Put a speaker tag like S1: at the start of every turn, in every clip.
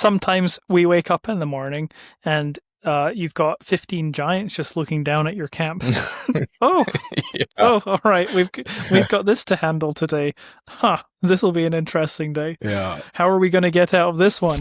S1: sometimes we wake up in the morning and you've got 15 giants just looking down at your camp. Oh,
S2: Yeah.
S1: oh, all right. We've got this to handle today. Huh. This will be an interesting day.
S2: Yeah.
S1: How are we going to get out of this one?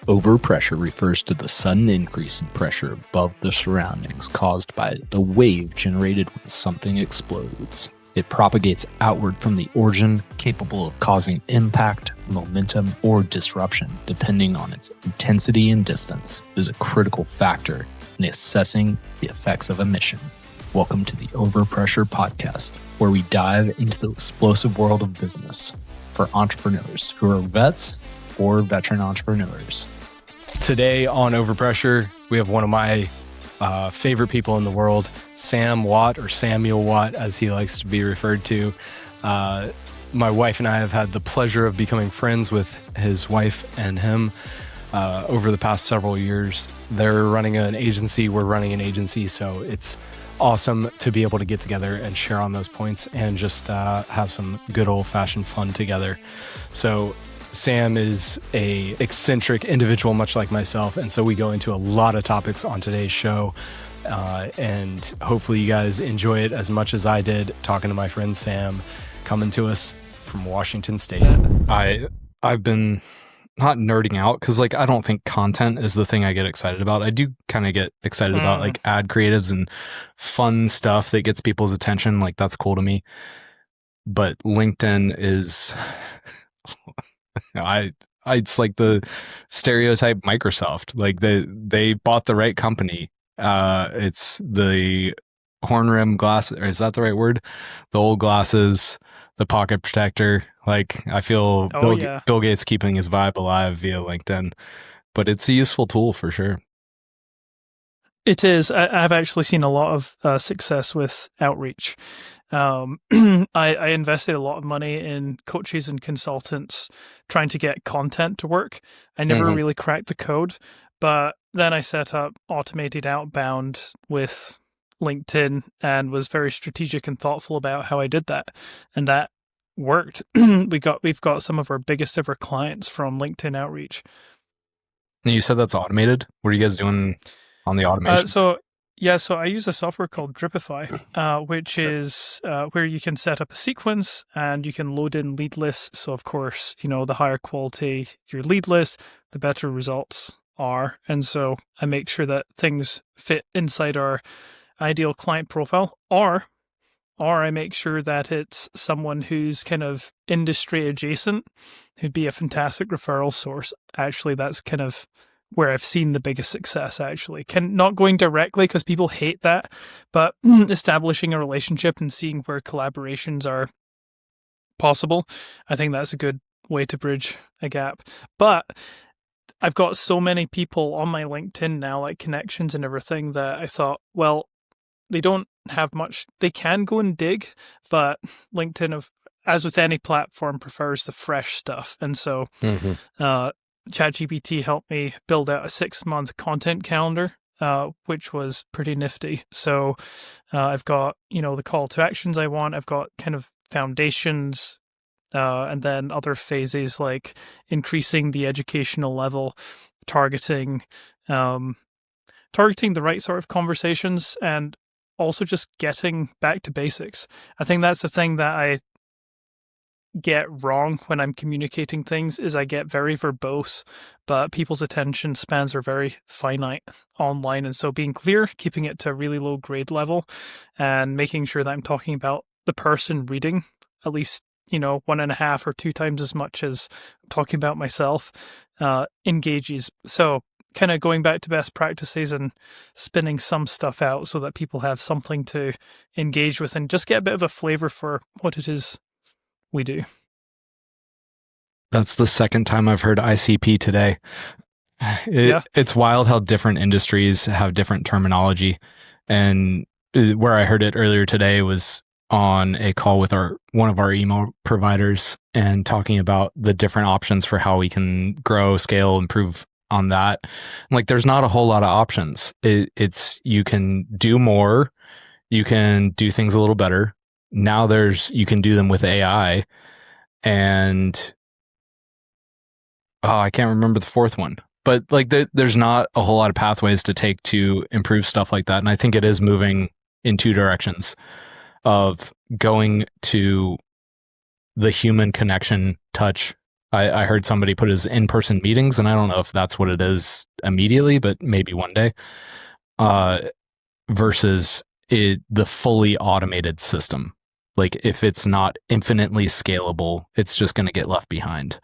S3: Overpressure refers to the sudden increase in pressure above the surroundings caused by the wave generated when something explodes. It propagates outward from the origin, capable of causing impact, momentum, or disruption, depending on its intensity and distance. It is a critical factor in assessing the effects of a mission. Welcome to the Overpressure podcast, where we dive into the explosive world of business for entrepreneurs who are vets or veteran entrepreneurs.
S2: Today on Overpressure, we have one of my favorite people in the world, Sam Watt, or Samuel Watt, as he likes to be referred to. My wife and I have had the pleasure of becoming friends with his wife and him over the past several years. They're running an agency, we're running an agency, so it's awesome to be able to get together and share on those points and just have some good old-fashioned fun together. So Sam is a eccentric individual, much like myself, and so we go into a lot of topics on today's show, and hopefully you guys enjoy it as much as I did talking to my friend Sam, coming to us from Washington State.
S3: I've been not nerding out because I don't think content is the thing I get excited about. I do kind of get excited about ad creatives and fun stuff that gets people's attention. That's cool to me. But LinkedIn is it's like the stereotype Microsoft. They bought the right company. It's the horn rim glasses, or is that the right word? The old glasses, the pocket protector. I feel Bill Gates keeping his vibe alive via LinkedIn, but it's a useful tool for sure.
S1: It is. I've actually seen a lot of success with outreach. I invested a lot of money in coaches and consultants trying to get content to work. I never really cracked the code, but then I set up automated outbound with LinkedIn and was very strategic and thoughtful about how I did that. And that worked. We've got some of our biggest ever clients from LinkedIn outreach.
S3: And you said that's automated. What are you guys doing on the automation?
S1: So I use a software called Dripify, which is where you can set up a sequence and you can load in lead lists. So of course, the higher quality your lead list, the better results are. And so I make sure that things fit inside our ideal client profile, or I make sure that it's someone who's kind of industry adjacent, who'd be a fantastic referral source. Actually, that's kind of where I've seen the biggest success, actually. Not going directly because people hate that, but establishing a relationship and seeing where collaborations are possible. I think that's a good way to bridge a gap. But I've got so many people on my LinkedIn now, connections and everything, that I thought, well, they don't have much. They can go and dig, but LinkedIn, as with any platform, prefers the fresh stuff. And so ChatGPT helped me build out a 6-month content calendar, which was pretty nifty. So I've got, the call to actions I want. I've got kind of foundations, and then other phases like increasing the educational level, targeting the right sort of conversations, and also just getting back to basics. I think that's the thing that I get wrong when I'm communicating things, is I get very verbose, but people's attention spans are very finite online. And so being clear, keeping it to a really low grade level, and making sure that I'm talking about the person reading at least, 1.5 or 2 times as much as I'm talking about myself, engages. So kind of going back to best practices and spinning some stuff out so that people have something to engage with and just get a bit of a flavor for what it is we do.
S3: That's the second time I've heard ICP today. It's wild how different industries have different terminology. And where I heard it earlier today was on a call with one of our email providers, and talking about the different options for how we can grow, scale, improve on that. There's not a whole lot of options. It's you can do more, you can do things a little better. Now you can do them with AI, and I can't remember the fourth one. But like there's not a whole lot of pathways to take to improve stuff like that. And I think it is moving in two directions of going to the human connection touch. I heard somebody put his in-person meetings, and I don't know if that's what it is immediately, but maybe one day, versus the fully automated system. Like if it's not infinitely scalable, it's just going to get left behind.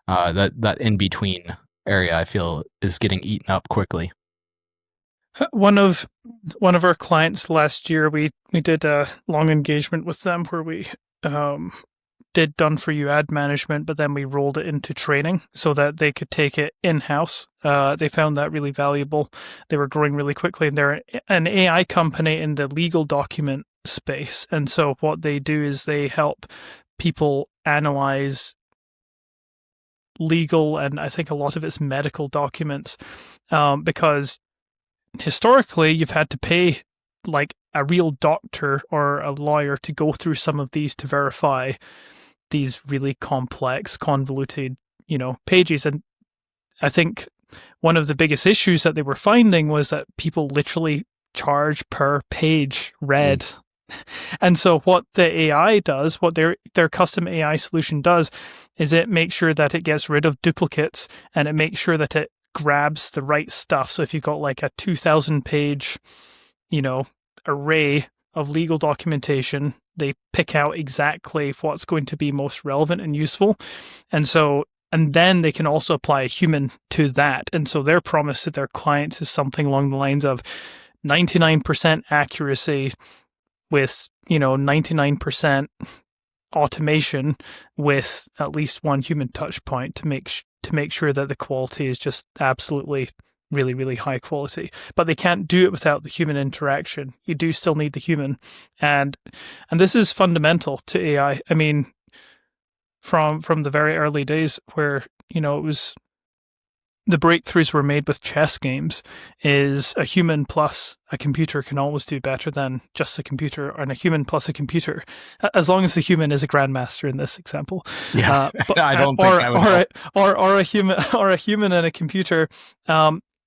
S3: That in-between area, I feel, is getting eaten up quickly.
S1: One of our clients last year, we did a long engagement with them where we did done for you ad management, but then we rolled it into training so that they could take it in-house. They found that really valuable. They were growing really quickly, and they're an AI company in the legal document space. And so what they do is they help people analyze legal, and I think a lot of it's medical documents, because historically you've had to pay like a real doctor or a lawyer to go through some of these to verify these really complex, convoluted, pages. And I think one of the biggest issues that they were finding was that people literally charge per page read. And so what the AI does, what their custom AI solution does, is it makes sure that it gets rid of duplicates, and it makes sure that it grabs the right stuff. So if you've got like a 2,000 page, array of legal documentation, they pick out exactly what's going to be most relevant and useful. And then they can also apply a human to that. And so their promise to their clients is something along the lines of 99% accuracy with, 99% automation with at least one human touch point to make sure that the quality is just absolutely really, really high quality. But they can't do it without the human interaction. You do still need the human. And this is fundamental to AI. I mean, from the very early days where, it was the breakthroughs were made with chess games, is a human plus a computer can always do better than just a computer, and a human plus a computer, as long as the human is a grandmaster in this example.
S3: Yeah, I don't think I would.
S1: Or a human and a computer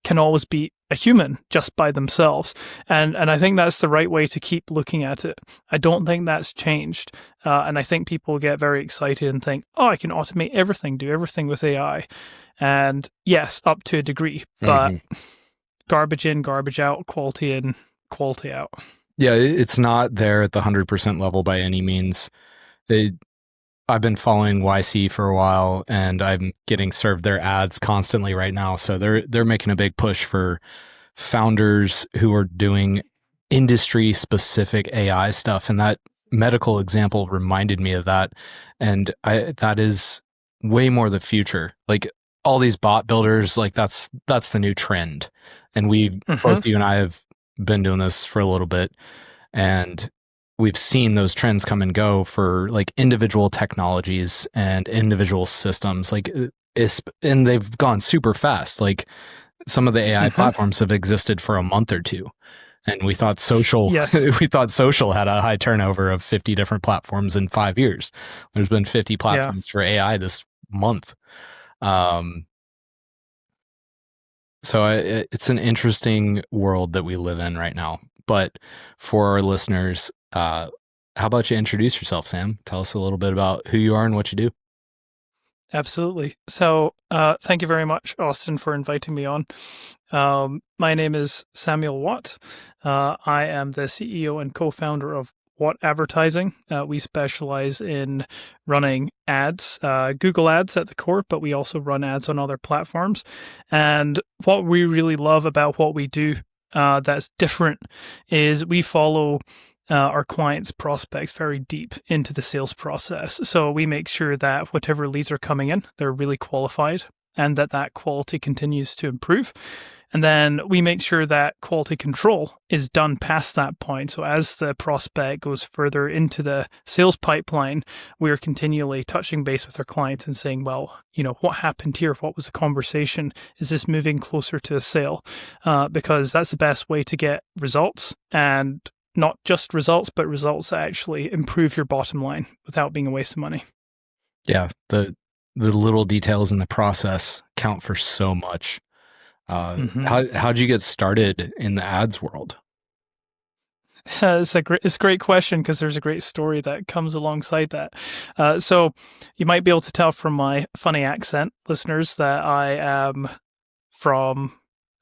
S1: can always beat a human just by themselves. And I think that's the right way to keep looking at it. I don't think that's changed. And I think people get very excited and think, I can automate everything, do everything with AI. And yes, up to a degree, but garbage in, garbage out, quality in, quality out.
S3: Yeah, it's not there at the 100% level by any means. I've been following YC for a while, and I'm getting served their ads constantly right now. So they're making a big push for founders who are doing industry specific AI stuff. And that medical example reminded me of that. And that is way more the future. Like all these bot builders, like that's the new trend. And both you and I have been doing this for a little bit, and we've seen those trends come and go for like individual technologies and individual systems, and they've gone super fast. Like some of the AI platforms have existed for a month or two, and we thought social had a high turnover of 50 different platforms in 5 years. There's been 50 platforms for AI this month. So it's an interesting world that we live in right now. But for our listeners, how about you introduce yourself, Sam? Tell us a little bit about who you are and what you do.
S1: Absolutely. So thank you very much, Austin, for inviting me on. My name is Samuel Watt. I am the CEO and co-founder of Watt Advertising. We specialize in running ads, Google ads at the core, but we also run ads on other platforms. And what we really love about what we do that's different is we follow our clients' prospects very deep into the sales process. So we make sure that whatever leads are coming in, they're really qualified, and that quality continues to improve. And then we make sure that quality control is done past that point. So as the prospect goes further into the sales pipeline, we're continually touching base with our clients and saying, well, what happened here? What was the conversation? Is this moving closer to a sale? Because that's the best way to get results. And not just results, but results that actually improve your bottom line without being a waste of money.
S2: Yeah, the little details in the process count for so much. How'd you get started in the ads world?
S1: It's a great question because there's a great story that comes alongside that. So you might be able to tell from my funny accent, listeners, that I am from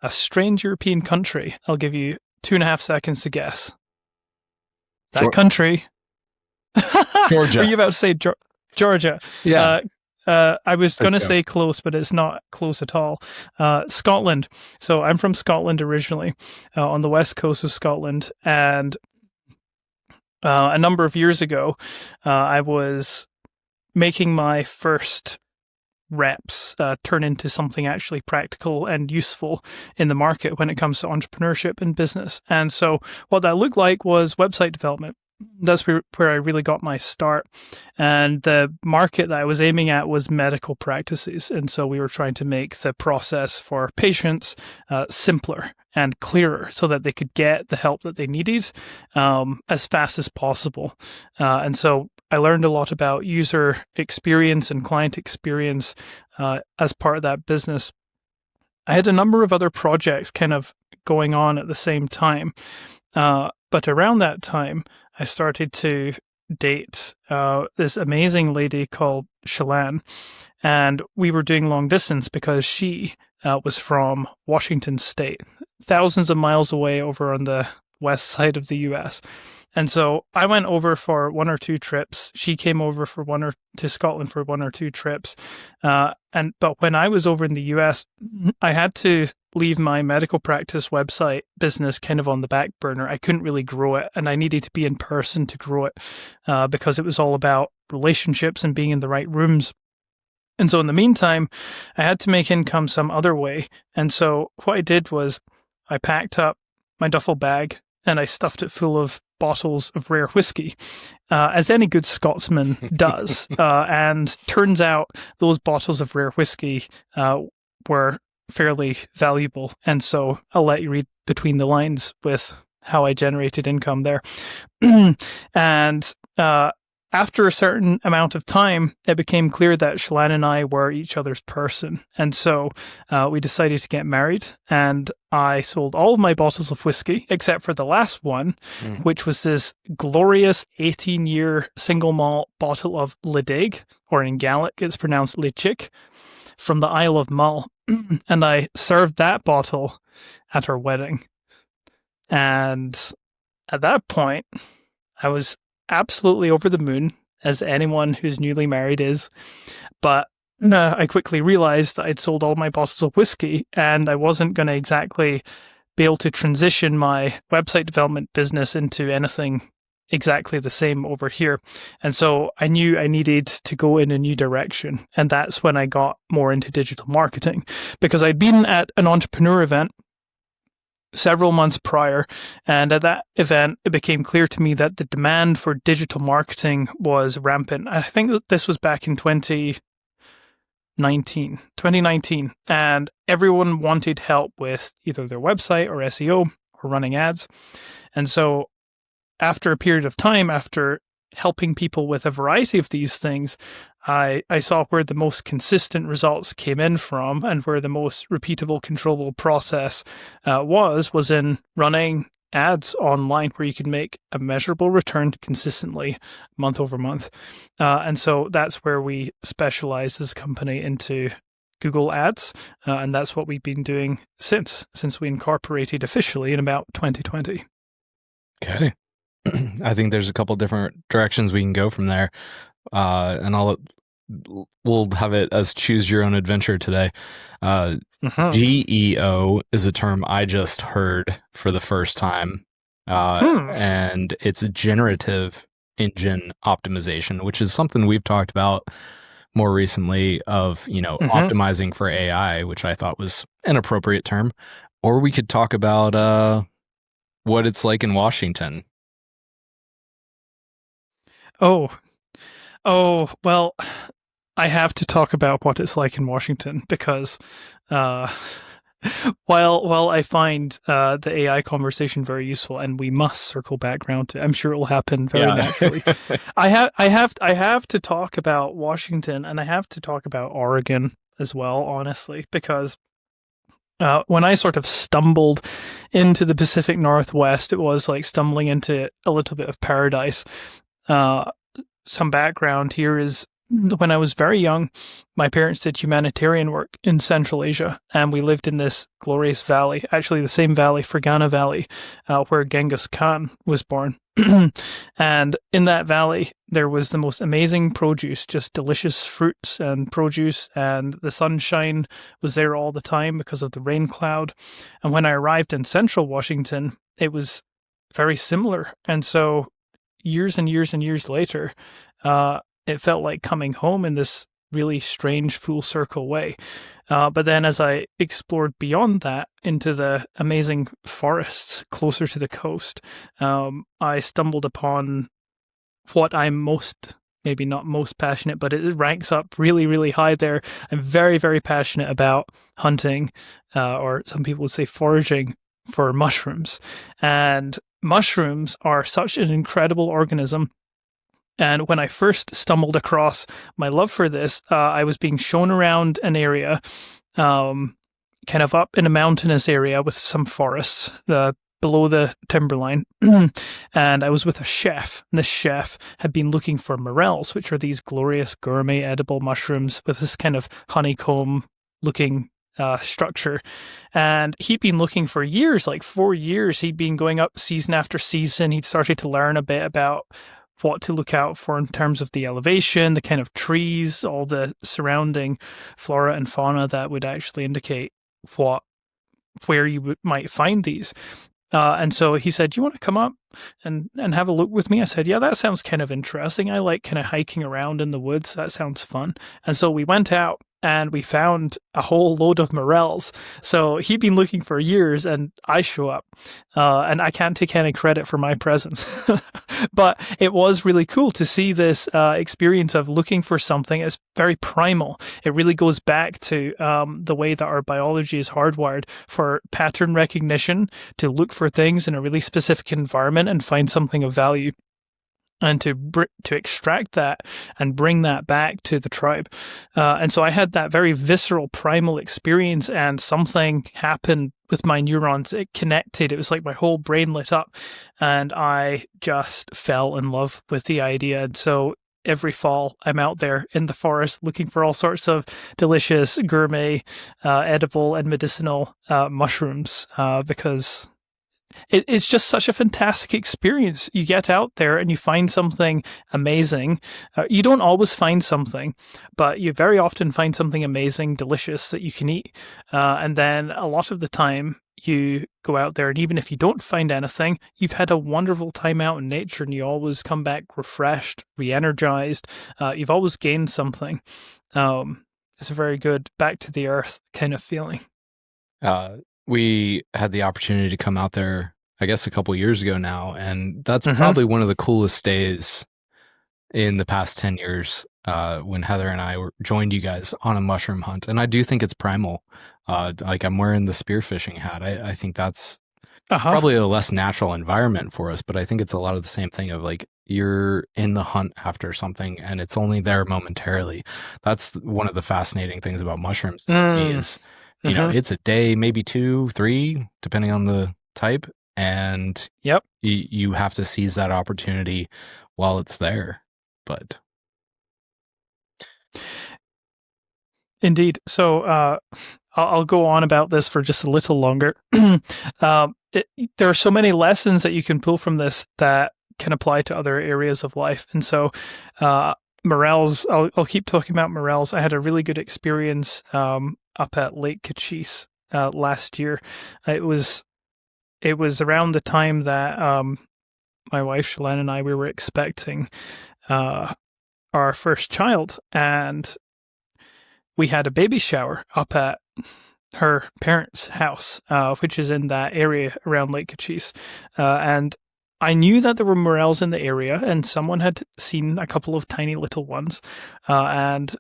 S1: a strange European country. I'll give you 2.5 seconds to guess. That country.
S2: Georgia.
S1: Are you about to say Georgia?
S2: Yeah.
S1: I was going to say close, but it's not close at all. Scotland. So I'm from Scotland originally, on the west coast of Scotland. And a number of years ago, I was making my first reps turn into something actually practical and useful in the market when it comes to entrepreneurship and business. And so what that looked like was website development. That's where I really got my start. And the market that I was aiming at was medical practices. And so we were trying to make the process for patients simpler and clearer so that they could get the help that they needed as fast as possible. And so I learned a lot about user experience and client experience as part of that business. I had a number of other projects kind of going on at the same time. But around that time, I started to date this amazing lady called Shalane, and we were doing long distance because she was from Washington State, thousands of miles away over on the west side of the US. And so I went over for 1 or 2 trips. She came over for to Scotland for 1 or 2 trips. But when I was over in the US, I had to leave my medical practice website business kind of on the back burner. I couldn't really grow it, and I needed to be in person to grow it because it was all about relationships and being in the right rooms. And so in the meantime, I had to make income some other way. And so what I did was I packed up my duffel bag and I stuffed it full of bottles of rare whiskey, as any good Scotsman does. And turns out those bottles of rare whiskey were fairly valuable. And so I'll let you read between the lines with how I generated income there. And after a certain amount of time, it became clear that Shalane and I were each other's person. And so we decided to get married, and I sold all of my bottles of whiskey, except for the last one, which was this glorious 18-year single malt bottle of Ledig, or in Gaelic, it's pronounced Lechick, from the Isle of Mull. And I served that bottle at our wedding. And at that point, I was absolutely over the moon, as anyone who's newly married is. But I quickly realized that I'd sold all my bottles of whiskey, and I wasn't going to exactly be able to transition my website development business into anything exactly the same over here. And so I knew I needed to go in a new direction. And that's when I got more into digital marketing, because I'd been at an entrepreneur event several months prior. And at that event, it became clear to me that the demand for digital marketing was rampant. I think that this was back in 2019, and everyone wanted help with either their website or SEO or running ads. And so after a period of time, after helping people with a variety of these things, I saw where the most consistent results came in from, and where the most repeatable, controllable process was in running ads online, where you can make a measurable return consistently month over month. And so that's where we specialize as a company into Google Ads, and that's what we've been doing since we incorporated officially in about 2020.
S2: Okay. I think there's a couple different directions we can go from there. And we'll have it as choose your own adventure today. GEO is a term I just heard for the first time. And it's generative engine optimization, which is something we've talked about more recently of, optimizing for AI, which I thought was an appropriate term. Or we could talk about what it's like in Washington.
S1: Oh, well, I have to talk about what it's like in Washington, because While I find the AI conversation very useful, and we must circle back around to, I'm sure it will happen very
S2: Yeah.
S1: naturally. I have to talk about Washington, and I have to talk about Oregon as well, honestly, because when I sort of stumbled into the Pacific Northwest, it was like stumbling into a little bit of paradise. Uh, some background here is when I was very young, my parents did humanitarian work in Central Asia, and we lived in this glorious valley, actually the same valley, Fergana Valley, where Genghis Khan was born. And in that valley, there was the most amazing produce, just delicious fruits and produce, and the sunshine was there all the time because of the rain cloud. And when I arrived in Central Washington, it was very similar. And so years and years and years later, it felt like coming home in this really strange full circle way. But then as I explored beyond that into the amazing forests closer to the coast, I stumbled upon what I'm most, maybe not most passionate, but it ranks up really, really high there. I'm very, very passionate about hunting, or some people would say foraging for mushrooms. And mushrooms are such an incredible organism. And when I first stumbled across my love for this, I was being shown around an area, kind of up in a mountainous area with some forests below the timberline. And I was with a chef. And this chef had been looking for morels, which are these glorious gourmet edible mushrooms with this kind of honeycomb looking structure. And he'd been looking for years, like 4 years. He'd been going up season after season. He'd started to learn a bit about what to look out for in terms of the elevation, the kind of trees, all the surrounding flora and fauna that would actually indicate where you might find these. And so he said, "Do you want to come up and have a look with me?" I said, "Yeah, that sounds kind of interesting. I like kind of hiking around in the woods. That sounds fun." And so we went out and we found a whole load of morels. So he'd been looking for years, and I show up. And I can't take any credit for my presence. But it was really cool to see this experience of looking for something. It's very primal. It really goes back to the way that our biology is hardwired for pattern recognition, to look for things in a really specific environment and find something of value, and to extract that and bring that back to the tribe. And so I had that very visceral, primal experience, and something happened with my neurons. It connected. It was like my whole brain lit up, and I just fell in love with the idea. And so every fall, I'm out there in the forest looking for all sorts of delicious, gourmet, edible, and medicinal mushrooms, because it's just such a fantastic experience. You get out there and you find something amazing. You don't always find something, but you very often find something amazing, delicious that you can eat. And then a lot of the time you go out there, and even if you don't find anything, you've had a wonderful time out in nature, and you always come back refreshed, re-energized. You've always gained something. It's a very good back to the earth kind of feeling.
S3: We had the opportunity to come out there, I guess, a couple years ago now, and that's
S1: Mhm.
S3: probably one of the coolest days in the past 10 years when Heather and I joined you guys on a mushroom hunt. And I do think it's primal. Like, I'm wearing the spearfishing hat. I think that's probably a less natural environment for us, but I think it's a lot of the same thing of like, you're in the hunt after something and it's only there momentarily. That's one of the fascinating things about mushrooms to me is, you know, it's a day, maybe 2, 3, depending on the type. And
S1: Yep.
S3: you have to seize that opportunity while it's there. But
S1: Indeed. So I'll go on about this for just a little longer. There are so many lessons that you can pull from this that can apply to other areas of life. And so morels, I'll keep talking about morels. I had a really good experience up at Lake Kachis last year. It was around the time that my wife Shalane and I, we were expecting our first child, and we had a baby shower up at her parents' house, which is in that area around Lake Kachis. And I knew that there were morels in the area, and someone had seen a couple of tiny little ones. And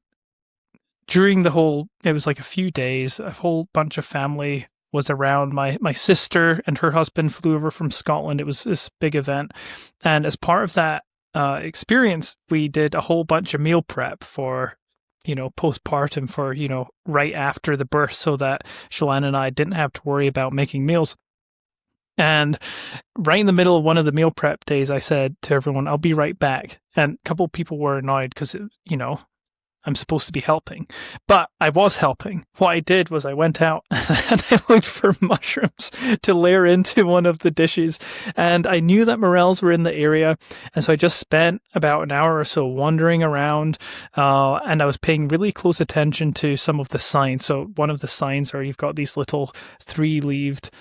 S1: during the whole, it was like a few days, a whole bunch of family was around. My sister and her husband flew over from Scotland. It was this big event. And as part of that experience, we did a whole bunch of meal prep for, postpartum, for, right after the birth, so that Shalane and I didn't have to worry about making meals. And right in the middle of one of the meal prep days, I said to everyone, I'll be right back. And a couple of people were annoyed because, I'm supposed to be helping. But I was helping. What I did was I went out and I looked for mushrooms to layer into one of the dishes. And I knew that morels were in the area. And so I just spent about an hour or so wandering around. And I was paying really close attention to some of the signs. So one of the signs are you've got these little 3-leaved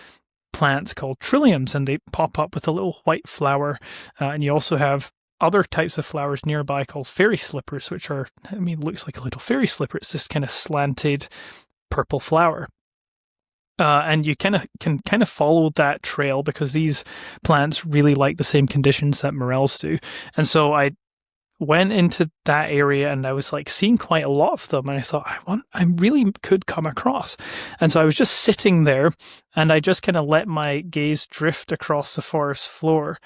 S1: plants called trilliums, and they pop up with a little white flower. And you also have other types of flowers nearby called fairy slippers, which are, looks like a little fairy slipper. It's this kind of slanted purple flower. And you can follow that trail because these plants really like the same conditions that morels do. And so I went into that area and I was like seeing quite a lot of them. And I thought, I really could come across. And so I was just sitting there and I just kind of let my gaze drift across the forest floor.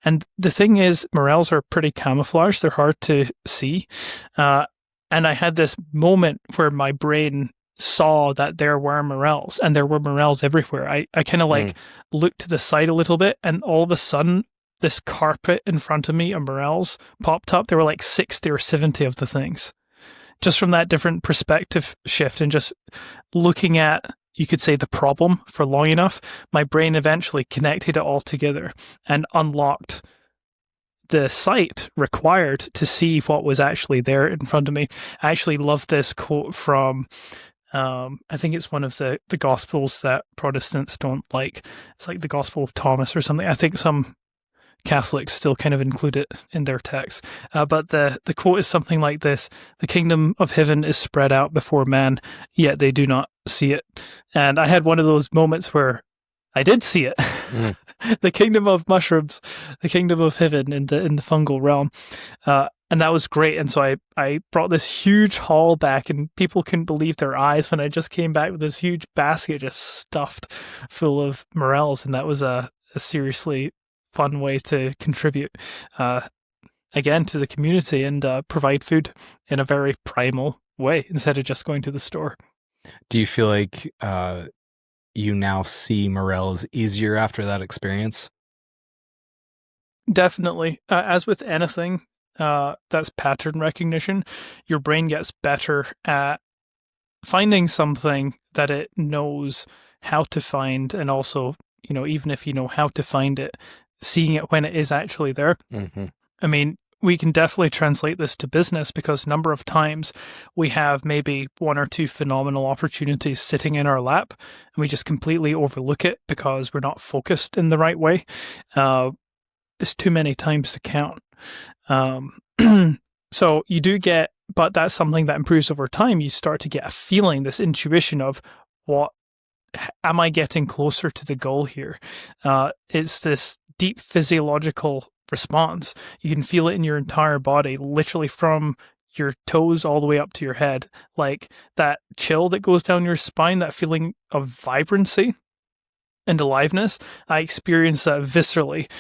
S1: And the thing is, morels are pretty camouflaged. They're hard to see. And I had this moment where my brain saw that there were morels, and there were morels everywhere. I kind of looked to the side a little bit, and all of a sudden, this carpet in front of me of morels popped up. There were like 60 or 70 of the things. Just from that different perspective shift and just looking at, you could say, the problem for long enough, my brain eventually connected it all together and unlocked the sight required to see what was actually there in front of me. I actually love this quote from, I think it's one of the Gospels that Protestants don't like. It's like the Gospel of Thomas or something. I think some Catholics still kind of include it in their text. But the quote is something like this: "The kingdom of heaven is spread out before man, yet they do not see it." And I had one of those moments where I did see it. The kingdom of mushrooms, the kingdom of heaven in the fungal realm. And that was great. And so I brought this huge haul back, and people couldn't believe their eyes when I just came back with this huge basket just stuffed full of morels. And that was a seriously fun way to contribute again to the community and provide food in a very primal way instead of just going to the store.
S2: Do you feel like you now see morels easier after that experience?
S1: Definitely. As with anything that's pattern recognition, your brain gets better at finding something that it knows how to find, and also, even if you know how to find it, seeing it when it is actually there. Mm-hmm. We can definitely translate this to business, because a number of times we have maybe one or two phenomenal opportunities sitting in our lap and we just completely overlook it because we're not focused in the right way. It's too many times to count. So you do get, but that's something that improves over time. You start to get a feeling, this intuition of, what am I getting closer to the goal here? It's this deep physiological response. You can feel it in your entire body, literally from your toes all the way up to your head. Like that chill that goes down your spine, that feeling of vibrancy and aliveness. I experience that viscerally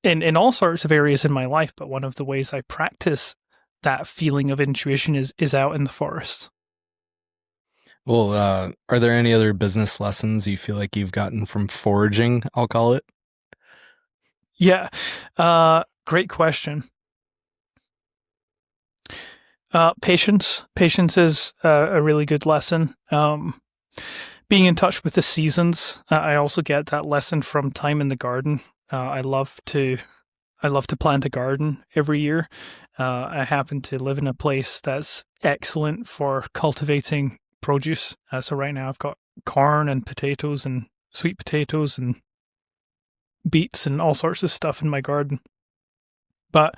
S1: in all sorts of areas in my life, but one of the ways I practice that feeling of intuition is out in the forest.
S2: Well, are there any other business lessons you feel like you've gotten from foraging, I'll call it?
S1: Yeah, great question. Patience. Patience is a really good lesson. Being in touch with the seasons. I also get that lesson from time in the garden. I love to plant a garden every year. I happen to live in a place that's excellent for cultivating produce. So right now I've got corn and potatoes and sweet potatoes and beets and all sorts of stuff in my garden. But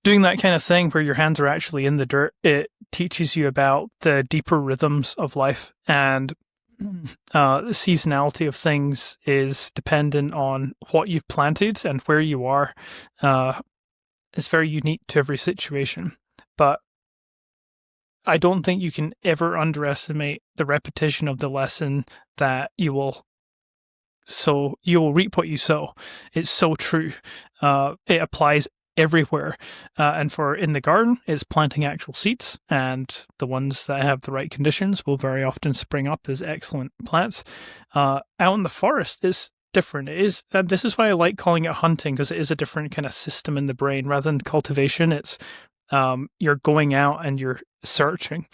S1: doing that kind of thing where your hands are actually in the dirt, it teaches you about the deeper rhythms of life. And the seasonality of things is dependent on what you've planted and where you are. It's very unique to every situation. But I don't think you can ever underestimate the repetition of the lesson that you will reap what you sow. It's so true. It applies everywhere. And for in the garden, it's planting actual seeds, and the ones that have the right conditions will very often spring up as excellent plants. Out in the forest is different. It is, and this is why I like calling it hunting, because it is a different kind of system in the brain rather than cultivation. It's you're going out and you're searching,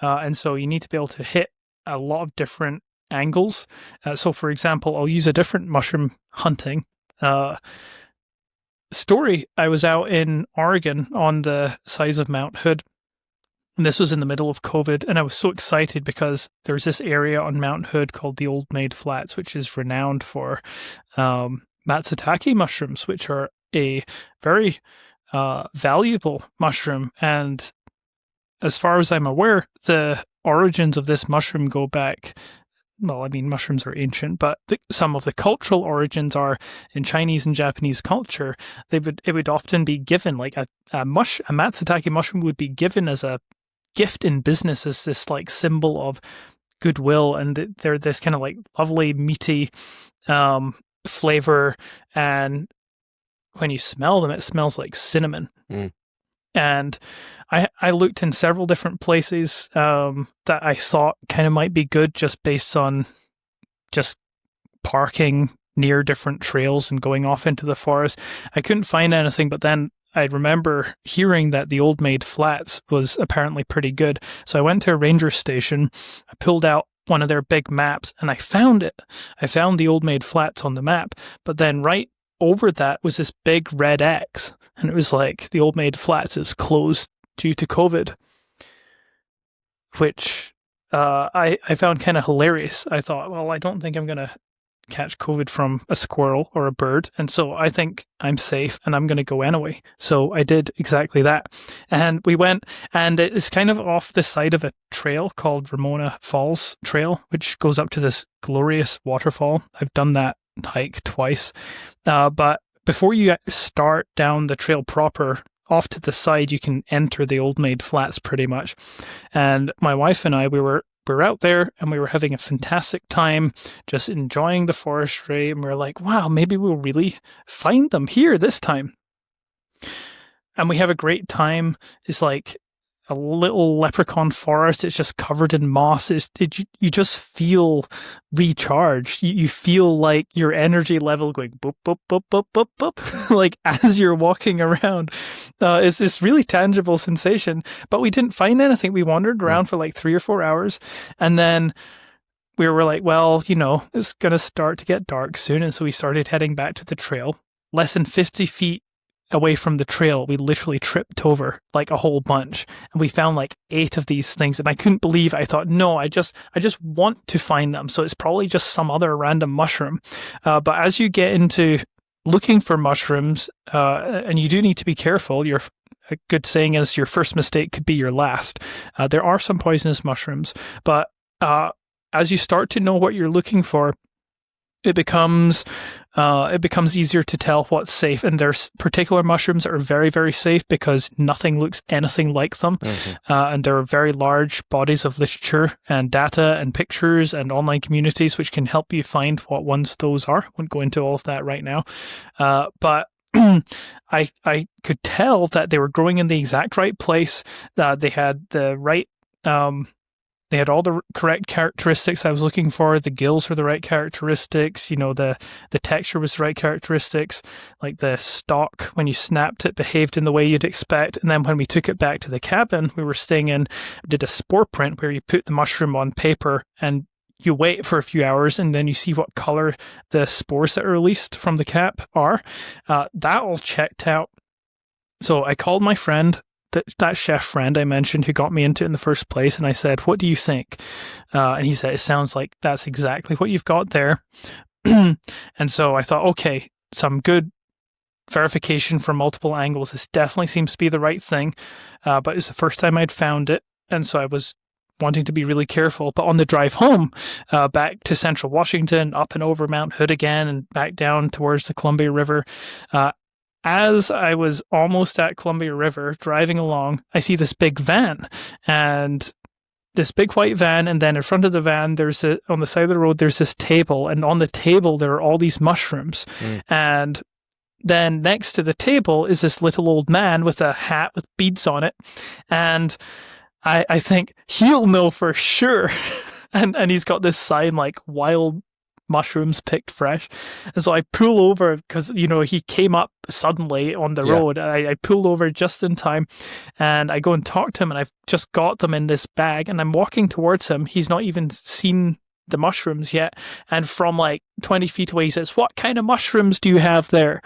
S1: and so you need to be able to hit a lot of different angles. So, for example, I'll use a different mushroom hunting story. I was out in Oregon on the sides of Mount Hood, and this was in the middle of COVID, and I was so excited because there's this area on Mount Hood called the Old Maid Flats, which is renowned for matsutake mushrooms, which are a very valuable mushroom. And as far as I'm aware, the origins of this mushroom go back, well, I mean, mushrooms are ancient, but some of the cultural origins are in Chinese and Japanese culture. It would often be given, like a matsutake mushroom would be given as a gift in business, as this like symbol of goodwill, and they're this kind of like lovely meaty flavor, and when you smell them, it smells like cinnamon. And I looked in several different places that I thought kind of might be good, just based on just parking near different trails and going off into the forest. I couldn't find anything, but then I remember hearing that the Old Maid Flats was apparently pretty good. So I went to a ranger station, I pulled out one of their big maps, and I found it. I found the Old Maid Flats on the map, but then right over that was this big red X, and it was like the Old Maid Flats is closed due to COVID, which I found kind of hilarious. I thought, well, I don't think I'm going to catch COVID from a squirrel or a bird, and so I think I'm safe and I'm going to go anyway. So I did exactly that, and we went, and it's kind of off the side of a trail called Ramona Falls Trail, which goes up to this glorious waterfall. I've done that hike twice, but before you start down the trail proper, off to the side you can enter the Old Maid Flats pretty much. And my wife and I, we were out there and we were having a fantastic time, just enjoying the forestry, and we were like, wow, maybe we'll really find them here this time. And we have a great time. It's like a little leprechaun forest. It's just covered in moss. You just feel recharged. You feel like your energy level going boop, boop, boop, boop, boop, boop, like as you're walking around. It's this really tangible sensation. But we didn't find anything. We wandered around for like 3 or 4 hours. And then we were like, well, it's going to start to get dark soon. And so we started heading back to the trail. Less than 50 feet away from the trail, we literally tripped over like a whole bunch, and we found like 8 of these things, and I couldn't believe it. I thought, no, I just want to find them, so it's probably just some other random mushroom. But as you get into looking for mushrooms, and you do need to be careful, a good saying is your first mistake could be your last. There are some poisonous mushrooms, but as you start to know what you're looking for, it becomes easier to tell what's safe. And there's particular mushrooms that are very, very safe because nothing looks anything like them. And there are very large bodies of literature and data and pictures and online communities which can help you find what ones those are. I won't go into all of that right now. But I could tell that they were growing in the exact right place, that they had the right they had all the correct characteristics I was looking for. The gills were the right characteristics. The texture was the right characteristics. Like the stalk, when you snapped it, behaved in the way you'd expect. And then when we took it back to the cabin we were staying in, we did a spore print where you put the mushroom on paper and you wait for a few hours, and then you see what color the spores that are released from the cap are. That all checked out. So I called my friend, that chef friend I mentioned who got me into it in the first place, and I said, what do you think? And he said, it sounds like that's exactly what you've got there. And so I thought, okay, some good verification from multiple angles. This definitely seems to be the right thing. But it's the first time I'd found it, and so I was wanting to be really careful. But on the drive home, back to central Washington, up and over Mount Hood again, and back down towards the Columbia River, as I was almost at Columbia River driving along, I see this big van, and this big white van, and then in front of the van, on the side of the road, there's this table, and on the table there are all these mushrooms, and then next to the table is this little old man with a hat with beads on it, and I think he'll know for sure, and he's got this sign like wild mushrooms picked fresh, and so I pull over because he came up suddenly on the road. I pulled over just in time, and I go and talk to him, and I've just got them in this bag, and I'm walking towards him. He's not even seen the mushrooms yet, and from like 20 feet away he says, "What kind of mushrooms do you have there?"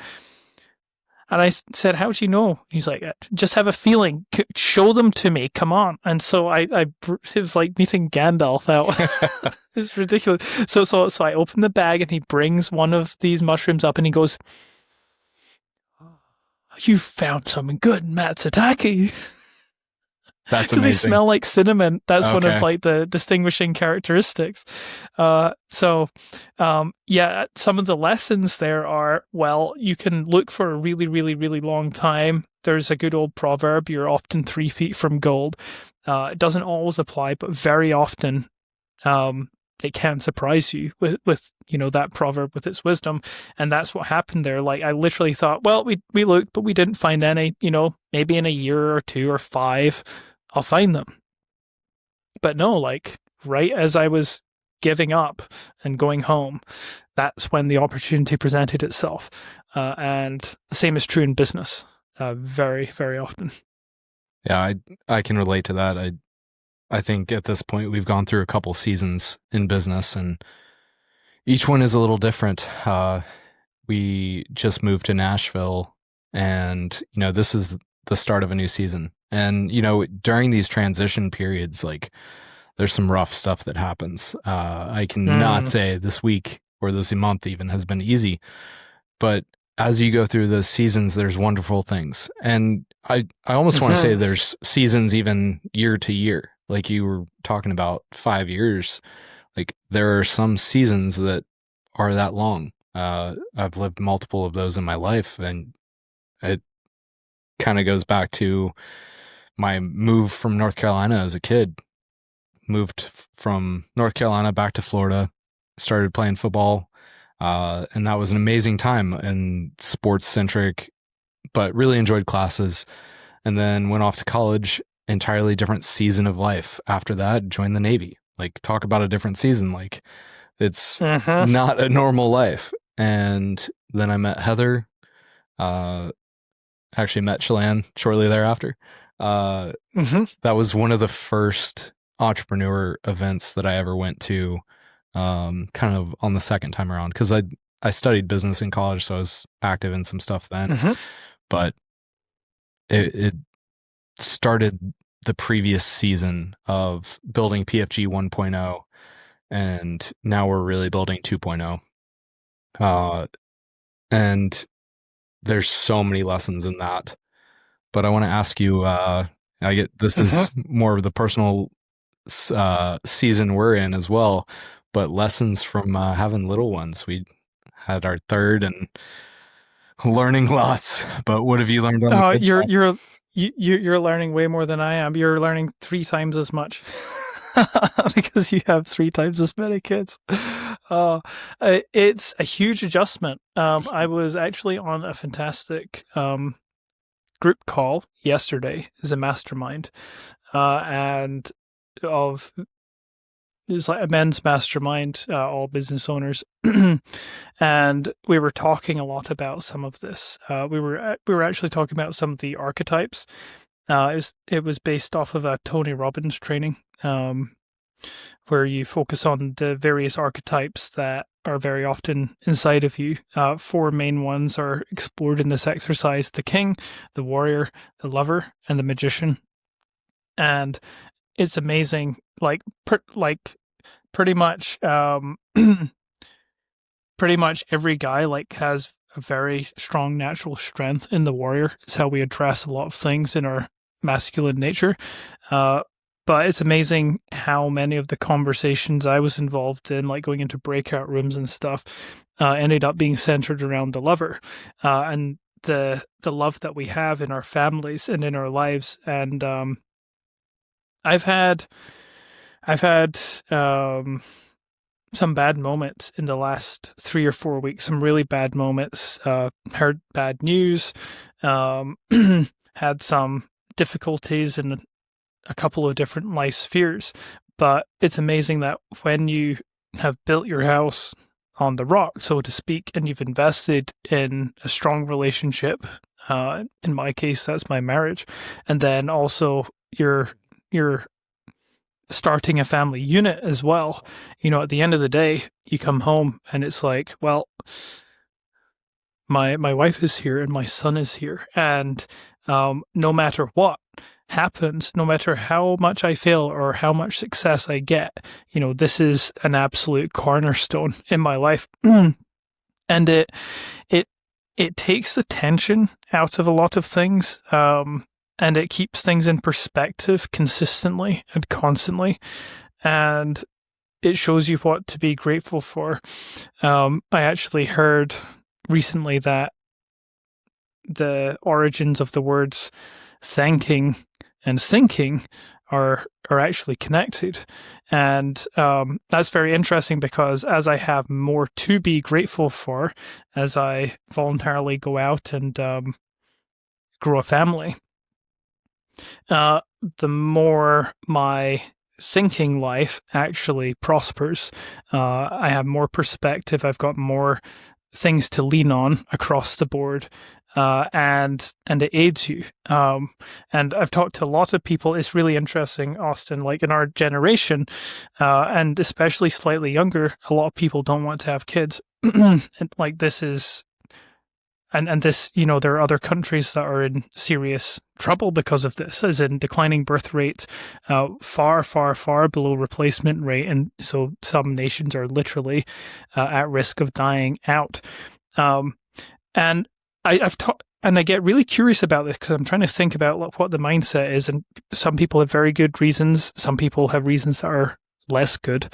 S1: And I said, "How do you know?" He's like, "Just have a feeling. Show them to me. Come on." And so it was like meeting Gandalf out. It's ridiculous. So I open the bag, and he brings one of these mushrooms up, and he goes, "You found something good, Matsutake."
S2: That's
S1: because
S2: amazing.
S1: they smell like cinnamon. That's one of like the distinguishing characteristics. Some of the lessons there are, well, you can look for a really, really, really long time. There's a good old proverb: "You're often 3 feet from gold." It doesn't always apply, but very often it can surprise you with that proverb with its wisdom. And that's what happened there. Like, I literally thought, well, we looked, but we didn't find any. Maybe in a year or 2 or 5, I'll find them. But no, like right as I was giving up and going home, that's when the opportunity presented itself. And the same is true in business, very, very often.
S2: Yeah, I can relate to that. I think at this point we've gone through a couple seasons in business, and each one is a little different. We just moved to Nashville, and this is the start of a new season. And during these transition periods, like, there's some rough stuff that happens. I cannot say this week or this month even has been easy, but as you go through those seasons, there's wonderful things. And I almost want to say there's seasons even year to year. Like you were talking about 5 years, like there are some seasons that are that long. I've lived multiple of those in my life, and it kind of goes back to my move from North Carolina as a kid. Moved from North Carolina back to Florida, started playing football, and that was an amazing time and sports centric, but really enjoyed classes. And then went off to college, entirely different season of life. After that, joined the Navy. Like, talk about a different season. Like, it's not a normal life. And then I met Heather, actually met Chelan shortly thereafter. That was one of the first entrepreneur events that I ever went to, kind of on the second time around, because I studied business in college, so I was active in some stuff then. But it started the previous season of building PFG 1.0, and now we're really building 2.0. And there's so many lessons in that. But I want to ask you, this is more of the personal season we're in as well, but lessons from having little ones. We had our third and learning lots, but what have you learned on the kids front?
S1: You're learning way more than I am. You're learning 3 times as much because you have 3 times as many kids. It's a huge adjustment. I was actually on a fantastic group call yesterday as a mastermind, and it was like a men's mastermind, all business owners, and we were talking a lot about some of this. We were actually talking about some of the archetypes. It was based off of a Tony Robbins training, where you focus on the various archetypes that are very often inside of you. 4 main ones are explored in this exercise: the king, the warrior, the lover, and the magician. And it's amazing. Pretty much every guy has a very strong natural strength in the warrior. It's how we address a lot of things in our masculine nature. But it's amazing how many of the conversations I was involved in, like going into breakout rooms and stuff, ended up being centered around the lover. And the love that we have in our families and in our lives. And I've had I've had some bad moments in the last 3 or 4 weeks. Some really bad moments. Heard bad news. Um, had some difficulties in a couple of different life spheres. But it's amazing that when you have built your house on the rock, so to speak, and you've invested in a strong relationship, in my case, that's my marriage, and then also you're starting a family unit as well. At the end of the day, you come home and it's like, well, my wife is here and my son is here, and no matter what happens, no matter how much I fail or how much success I get, this is an absolute cornerstone in my life. And it it takes the tension out of a lot of things, and it keeps things in perspective consistently and constantly, and it shows you what to be grateful for. I actually heard recently that the origins of the words thanking and thinking are actually connected, and that's very interesting because as I have more to be grateful for, as I voluntarily go out and grow a family, the more my thinking life actually prospers. I have more perspective. I've got more things to lean on across the board, and it aids you. And I've talked to a lot of people. It's really interesting, Austin. Like in our generation, and especially slightly younger, a lot of people don't want to have kids. And like this is. And this, there are other countries that are in serious trouble because of this, as in declining birth rates, far, far, far below replacement rate. And so some nations are literally at risk of dying out. And I've taught, and I get really curious about this because I'm trying to think about what the mindset is. And some people have very good reasons. Some people have reasons that are less good.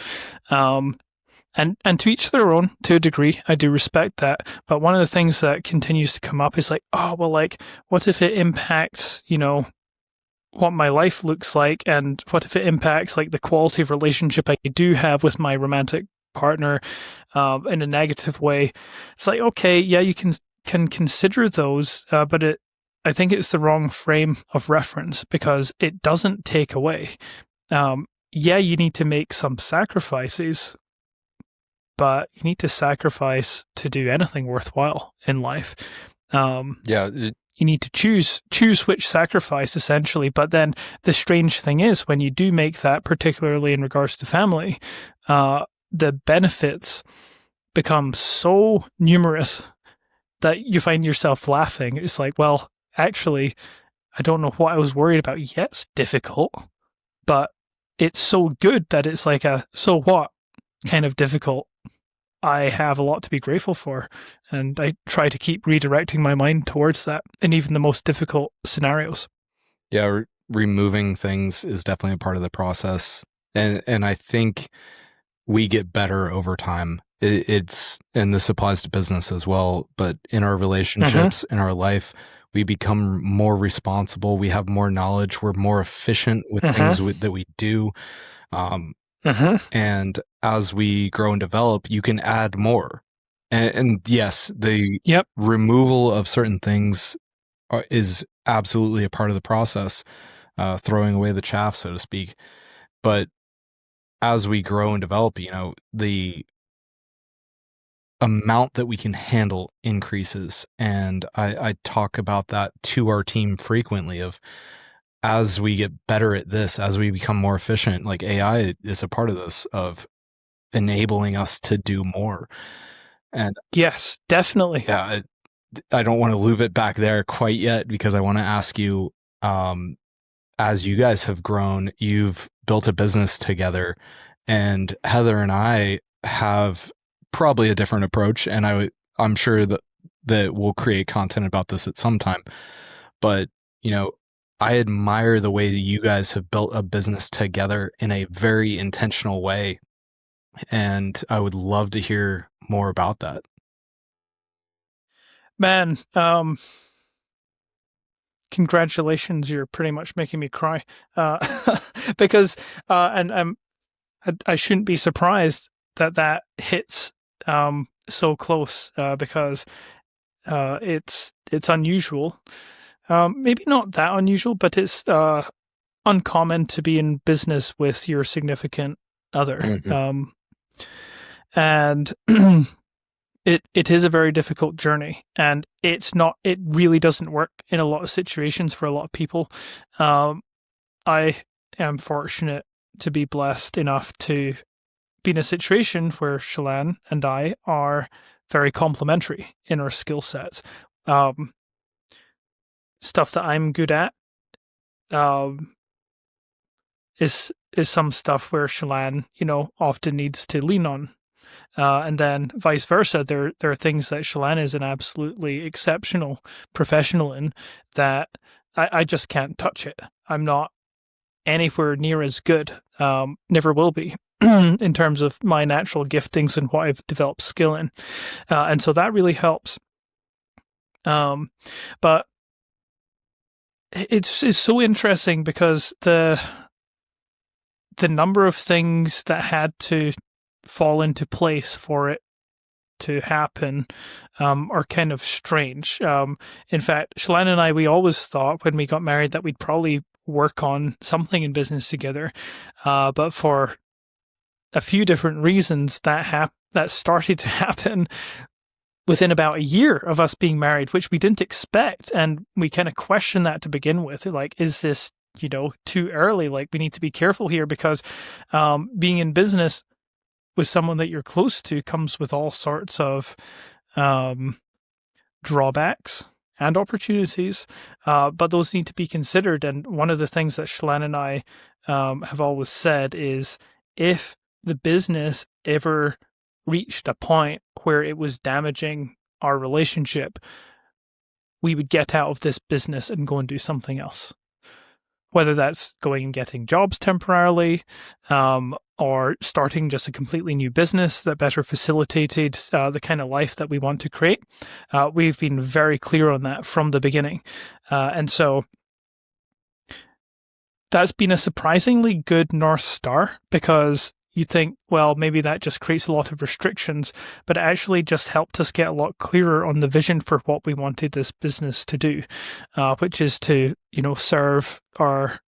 S1: And to each their own, to a degree, I do respect that. But one of the things that continues to come up is like, oh, well, like, what if it impacts, what my life looks like? And what if it impacts, like, the quality of relationship I do have with my romantic partner in a negative way? It's like, okay, yeah, you can consider those, but I think it's the wrong frame of reference because it doesn't take away. Yeah, you need to make some sacrifices, but you need to sacrifice to do anything worthwhile in life. You need to choose which sacrifice, essentially. But then the strange thing is, when you do make that, particularly in regards to family, the benefits become so numerous that you find yourself laughing. It's like, well, actually, I don't know what I was worried about. Yeah, it's difficult, but it's so good that it's like a so what kind of difficult. I have a lot to be grateful for, and I try to keep redirecting my mind towards that in even the most difficult scenarios.
S2: Yeah, removing things is definitely a part of the process, and I think we get better over time. And this applies to business as well, but in our relationships, in our life, we become more responsible. We have more knowledge. We're more efficient with things that we do. And as we grow and develop, you can add more. And yes, the removal of certain things is absolutely a part of the process, throwing away the chaff, so to speak. But as we grow and develop, the amount that we can handle increases. And I talk about that to our team frequently of, as we get better at this, as we become more efficient, like AI is a part of this, of enabling us to do more. And
S1: yes, definitely.
S2: Yeah, I don't want to loop it back there quite yet because I want to ask you, as you guys have grown, you've built a business together, and Heather and I have probably a different approach, and I'm sure that we'll create content about this at some time. But, I admire the way that you guys have built a business together in a very intentional way. And I would love to hear more about that.
S1: Man, congratulations! You're pretty much making me cry, because I shouldn't be surprised that hits so close, because it's unusual. Maybe not that unusual, but it's uncommon to be in business with your significant other.
S3: Mhm.
S1: And it is a very difficult journey, and it really doesn't work in a lot of situations for a lot of people. I am fortunate to be blessed enough to be in a situation where Shalane and I are very complementary in our skill sets. Stuff that I'm good at um, is some stuff where Shalane, often needs to lean on. And then vice versa, there are things that Shalane is an absolutely exceptional professional in that I just can't touch it. I'm not anywhere near as good, never will be, in terms of my natural giftings and what I've developed skill in. And so that really helps. But it's so interesting because the number of things that had to fall into place for it to happen are kind of strange. In fact, Shalane and I, we always thought when we got married that we'd probably work on something in business together, but for a few different reasons that started to happen within about a year of us being married, which we didn't expect, and we kind of questioned that to begin with. Like, is this too early? Like, we need to be careful here because being in business with someone that you're close to comes with all sorts of drawbacks and opportunities, but those need to be considered. And one of the things that Shalane and I have always said is, if the business ever reached a point where it was damaging our relationship, we would get out of this business and go and do something else. Whether that's going and getting jobs temporarily, or starting just a completely new business that better facilitated the kind of life that we want to create. We've been very clear on that from the beginning. And so that's been a surprisingly good North Star, because you think, well, maybe that just creates a lot of restrictions, but it actually just helped us get a lot clearer on the vision for what we wanted this business to do, which is to, serve our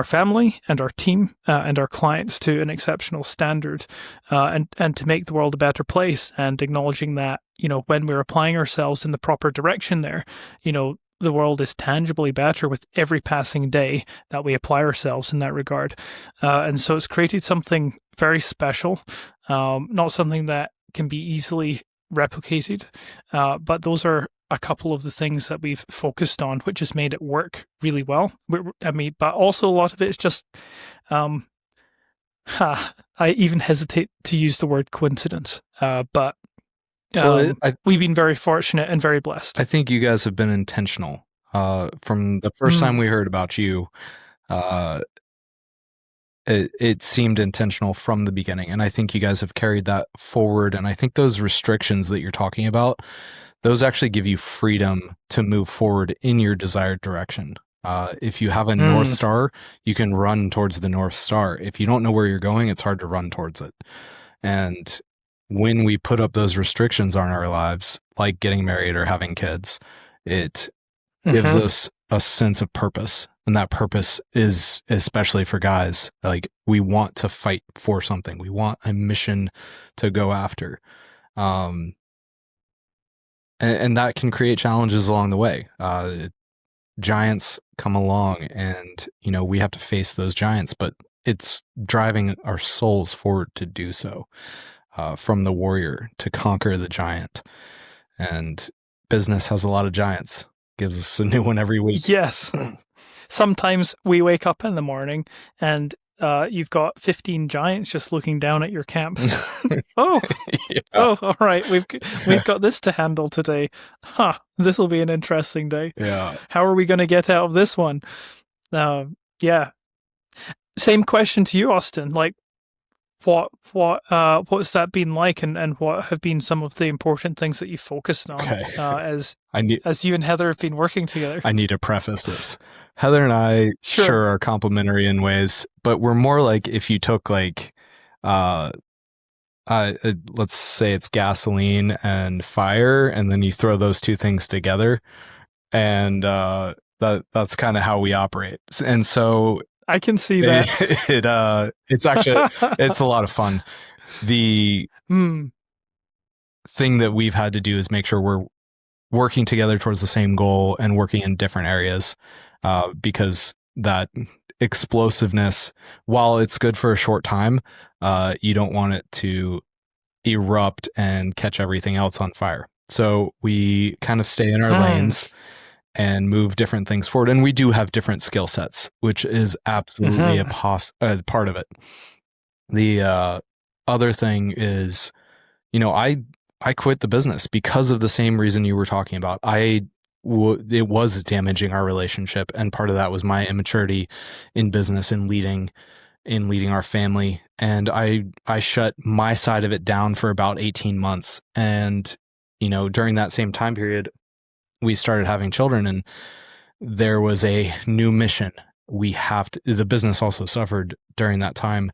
S1: family and our team and our clients to an exceptional standard, and to make the world a better place, and acknowledging that, when we're applying ourselves in the proper direction there, the world is tangibly better with every passing day that we apply ourselves in that regard. And so it's created something very special, not something that can be easily replicated, but those are a couple of the things that we've focused on, which has made it work really well. But also a lot of it is just, I even hesitate to use the word coincidence, but we've been very fortunate and very blessed.
S2: I think you guys have been intentional. From the first time we heard about you, it seemed intentional from the beginning. And I think you guys have carried that forward. And I think those restrictions that you're talking about, those actually give you freedom to move forward in your desired direction. If you have a North Star, you can run towards the North Star. If you don't know where you're going, it's hard to run towards it. And when we put up those restrictions on our lives, like getting married or having kids, it gives us a sense of purpose. And that purpose is, especially for guys, like, we want to fight for something. We want a mission to go after. And that can create challenges along the way. Giants come along, and, we have to face those giants, but it's driving our souls forward to do so. From the warrior to conquer the giant. And business has a lot of giants. Gives us a new one every week.
S1: Yes. Sometimes we wake up in the morning and you've got 15 giants just looking down at your camp. Oh, all right. We've got this to handle today. This will be an interesting day.
S2: Yeah.
S1: How are we going to get out of this one? Yeah. Same question to you, Austin. Like, what's that been like, and what have been some of the important things that you focused on
S2: Okay.
S1: as
S2: I need
S1: you and Heather have been working together?
S2: I need to preface this. Heather and I
S1: Sure.
S2: sure are complementary in ways, but we're more like if you took like uh let's say it's gasoline and fire, and then you throw those two things together, and that's kind of how we operate. And so
S1: I can see that.
S2: it's actually it's a lot of fun. The
S1: Hmm.
S2: thing that we've had to do is make sure we're working together towards the same goal and working in different areas, because that explosiveness, while it's good for a short time, you don't want it to erupt and catch everything else on fire. So we kind of stay in our lanes and move different things forward. And we do have different skill sets, which is absolutely a part of it. The other thing is, I quit the business because of the same reason you were talking about. It was damaging our relationship, and part of that was my immaturity in business and leading our family. And I shut my side of it down for about 18 months. And, during that same time period, we started having children, and there was a new mission. The business also suffered during that time.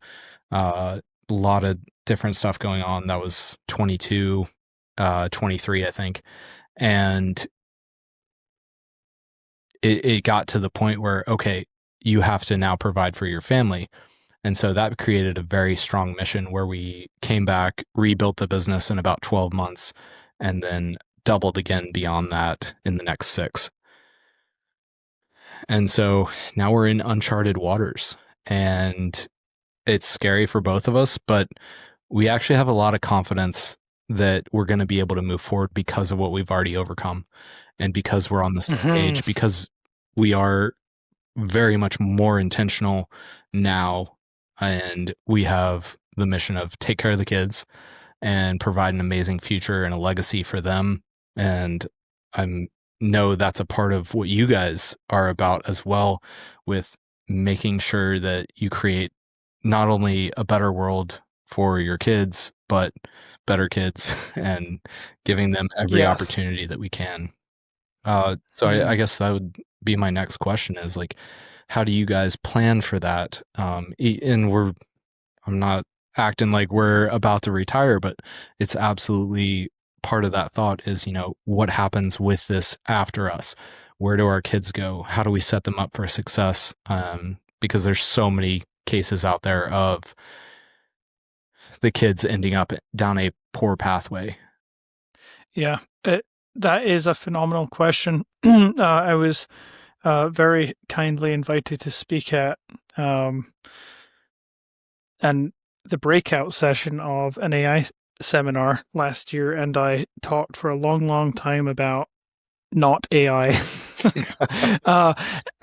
S2: A lot of different stuff going on. That was 22, 23, I think. And it got to the point where, okay, you have to now provide for your family. And so that created a very strong mission where we came back, rebuilt the business in about 12 months, and then doubled again beyond that in the next 6. And so now we're in uncharted waters, and it's scary for both of us, but we actually have a lot of confidence that we're going to be able to move forward because of what we've already overcome, and because we're on the same page, because we are very much more intentional now, and we have the mission of take care of the kids and provide an amazing future and a legacy for them. And I know that's a part of what you guys are about as well, with making sure that you create not only a better world for your kids, but better kids and giving them every
S1: Yes.
S2: opportunity that we can. So I guess that would be my next question is like, how do you guys plan for that? And I'm not acting like we're about to retire, but it's absolutely part of that thought is, what happens with this after us? Where do our kids go? How do we set them up for success? Because there's so many cases out there of the kids ending up down a poor pathway.
S1: Yeah, that is a phenomenal question. I was very kindly invited to speak at and the breakout session of an AI seminar last year, and I talked for a long, long time about not AI.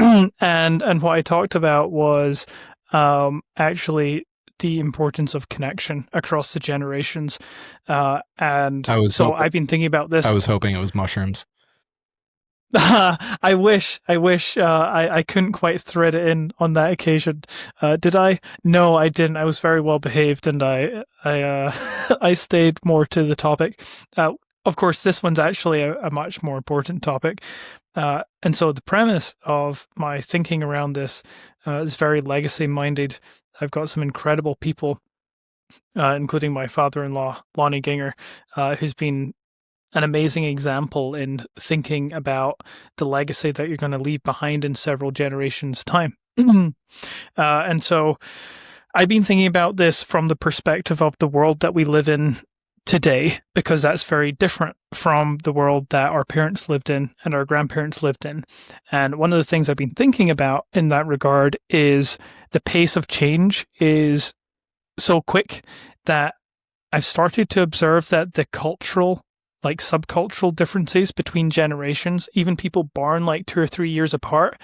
S1: And what I talked about was actually the importance of connection across the generations. And so I've been thinking about this.
S2: I was hoping it was mushrooms.
S1: I wish I couldn't quite thread it in on that occasion. Did I? No, I didn't. I was very well behaved, and I I stayed more to the topic. Of course, this one's actually a much more important topic. And so the premise of my thinking around this is very legacy minded. I've got some incredible people, including my father-in-law, Lonnie Ginger, who's been an amazing example in thinking about the legacy that you're going to leave behind in several generations' time. And so I've been thinking about this from the perspective of the world that we live in today, because that's very different from the world that our parents lived in and our grandparents lived in. And one of the things I've been thinking about in that regard is the pace of change is so quick that I've started to observe that the cultural, like subcultural differences between generations, even people born like 2 or 3 years apart,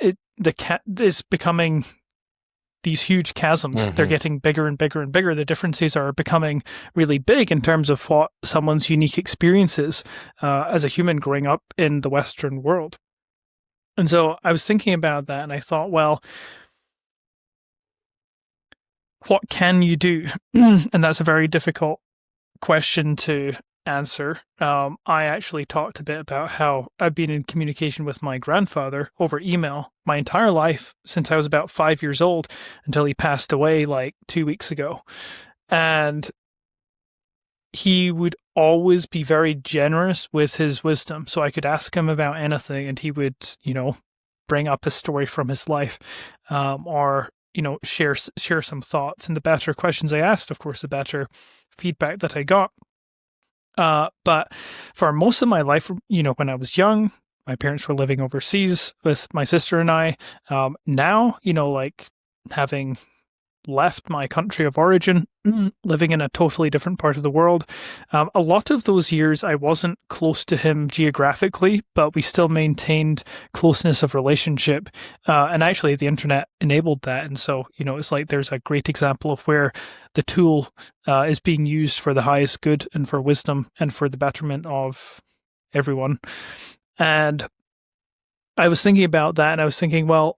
S1: is becoming these huge chasms. They're getting bigger and bigger and bigger. The differences are becoming really big in terms of what someone's unique experiences as a human growing up in the Western world. And so I was thinking about that, and I thought, well, what can you do? And that's a very difficult question to answer. I actually talked a bit about how I've been in communication with my grandfather over email my entire life since I was about 5 years old until he passed away like 2 weeks ago. And he would always be very generous with his wisdom. So I could ask him about anything and he would, bring up a story from his life, or share some thoughts. And the better questions I asked, of course, the better feedback that I got. But for most of my life, when I was young, my parents were living overseas with my sister and I. Now, like having left my country of origin, living in a totally different part of the world. A lot of those years I wasn't close to him geographically, but we still maintained closeness of relationship. And actually the internet enabled that. And so, it's like there's a great example of where the tool is being used for the highest good and for wisdom and for the betterment of everyone. And I was thinking about that and I was thinking, well,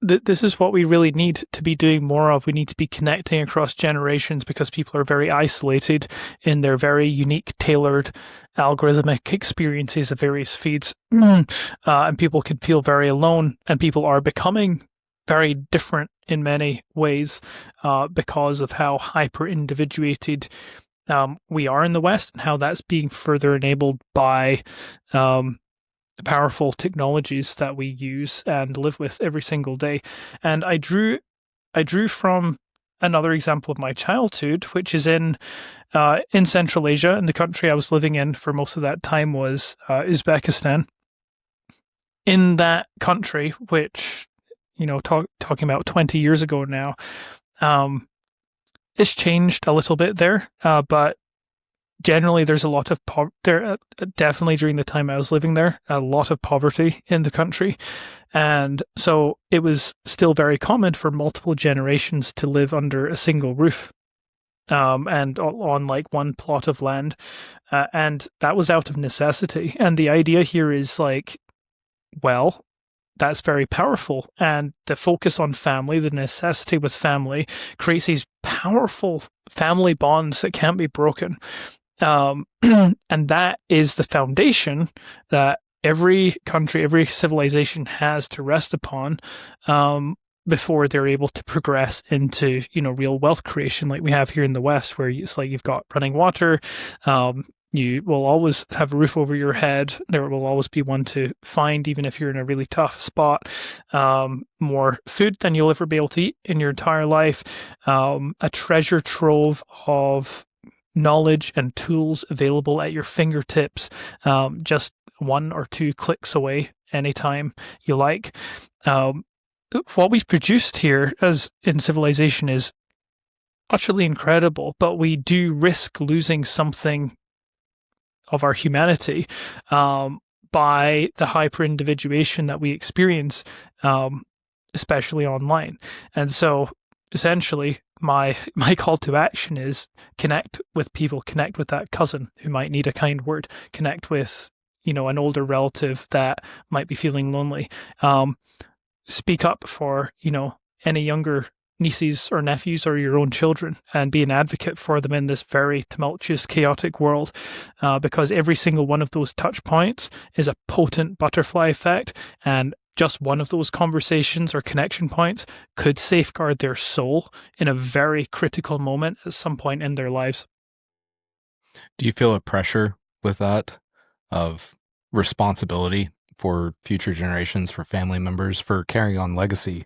S1: this is what we really need to be doing more of. We need to be connecting across generations because people are very isolated in their very unique, tailored, algorithmic experiences of various feeds. And people can feel very alone, and people are becoming very different in many ways because of how hyper-individuated we are in the West and how that's being further enabled by powerful technologies that we use and live with every single day. And I drew from another example of my childhood, which is in Central Asia, and the country I was living in for most of that time was Uzbekistan. In that country, which talking about 20 years ago now, it's changed a little bit there, but generally, there's a lot of definitely during the time I was living there, a lot of poverty in the country. And so it was still very common for multiple generations to live under a single roof and on like one plot of land. And that was out of necessity. And the idea here is like, well, that's very powerful. And the focus on family, the necessity with family, creates these powerful family bonds that can't be broken. And that is the foundation that every country, every civilization has to rest upon before they're able to progress into, real wealth creation like we have here in the West, where it's like you've got running water, you will always have a roof over your head, there will always be one to find, even if you're in a really tough spot, more food than you'll ever be able to eat in your entire life, a treasure trove of knowledge and tools available at your fingertips, just 1 or 2 clicks away anytime you like. What we've produced here as in civilization is utterly incredible, but we do risk losing something of our humanity by the hyper-individuation that we experience, especially online. And so essentially, my call to action is connect with people, connect with that cousin who might need a kind word, connect with, an older relative that might be feeling lonely. Speak up for, any younger nieces or nephews or your own children and be an advocate for them in this very tumultuous, chaotic world, because every single one of those touch points is a potent butterfly effect, and just one of those conversations or connection points could safeguard their soul in a very critical moment at some point in their lives.
S3: Do you feel a pressure with that of responsibility for future generations, for family members, for carrying on legacy?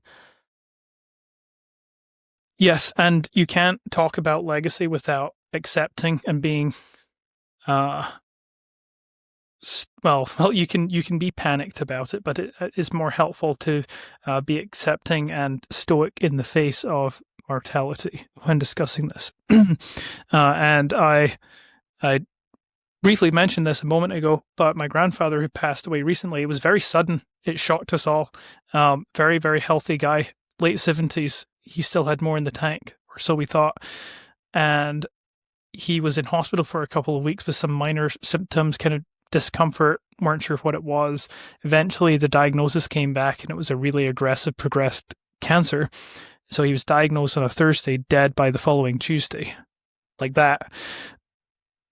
S1: Yes, and you can't talk about legacy without accepting and being you can be panicked about it, but it is more helpful to be accepting and stoic in the face of mortality when discussing this. And I briefly mentioned this a moment ago, but my grandfather, who passed away recently, it was very sudden. It shocked us all. Very, very healthy guy, late 70s. He still had more in the tank, or so we thought. And he was in hospital for a couple of weeks with some minor symptoms, kind of discomfort, weren't sure what it was. Eventually, the diagnosis came back, and it was a really aggressive, progressed cancer. So he was diagnosed on a Thursday, dead by the following Tuesday. Like that.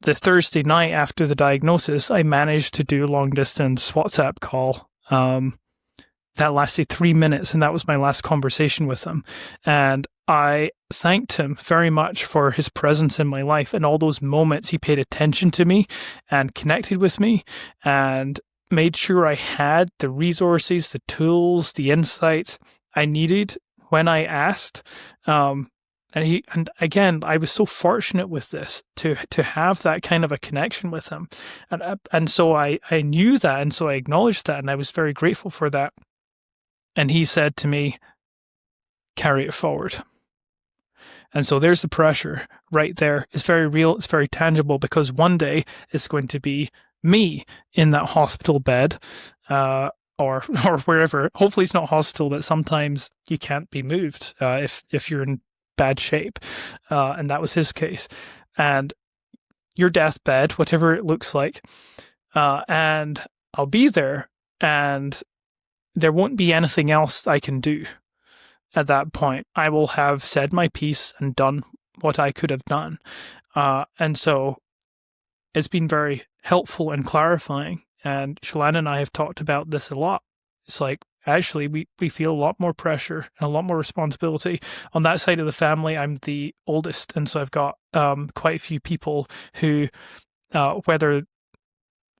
S1: The Thursday night after the diagnosis, I managed to do a long distance WhatsApp call. That lasted 3 minutes, and that was my last conversation with him. And I thanked him very much for his presence in my life and all those moments he paid attention to me and connected with me and made sure I had the resources, the tools, the insights I needed when I asked. And again, I was so fortunate with this to have that kind of a connection with him, and so I knew that, and so I acknowledged that, and I was very grateful for that. And he said to me, "Carry it forward." And so there's the pressure right there. It's very real. It's very tangible, because one day it's going to be me in that hospital bed, or wherever. Hopefully it's not hospital, but sometimes you can't be moved if you're in bad shape, and that was his case. And your deathbed, whatever it looks like, and I'll be there, and there won't be anything else I can do at that point. I will have said my piece and done what I could have done, and so it's been very helpful and clarifying. And Shalana and I have talked about this a lot. It's like, actually, we feel a lot more pressure and a lot more responsibility. On that side of the family, I'm the oldest, and so I've got quite a few people who, whether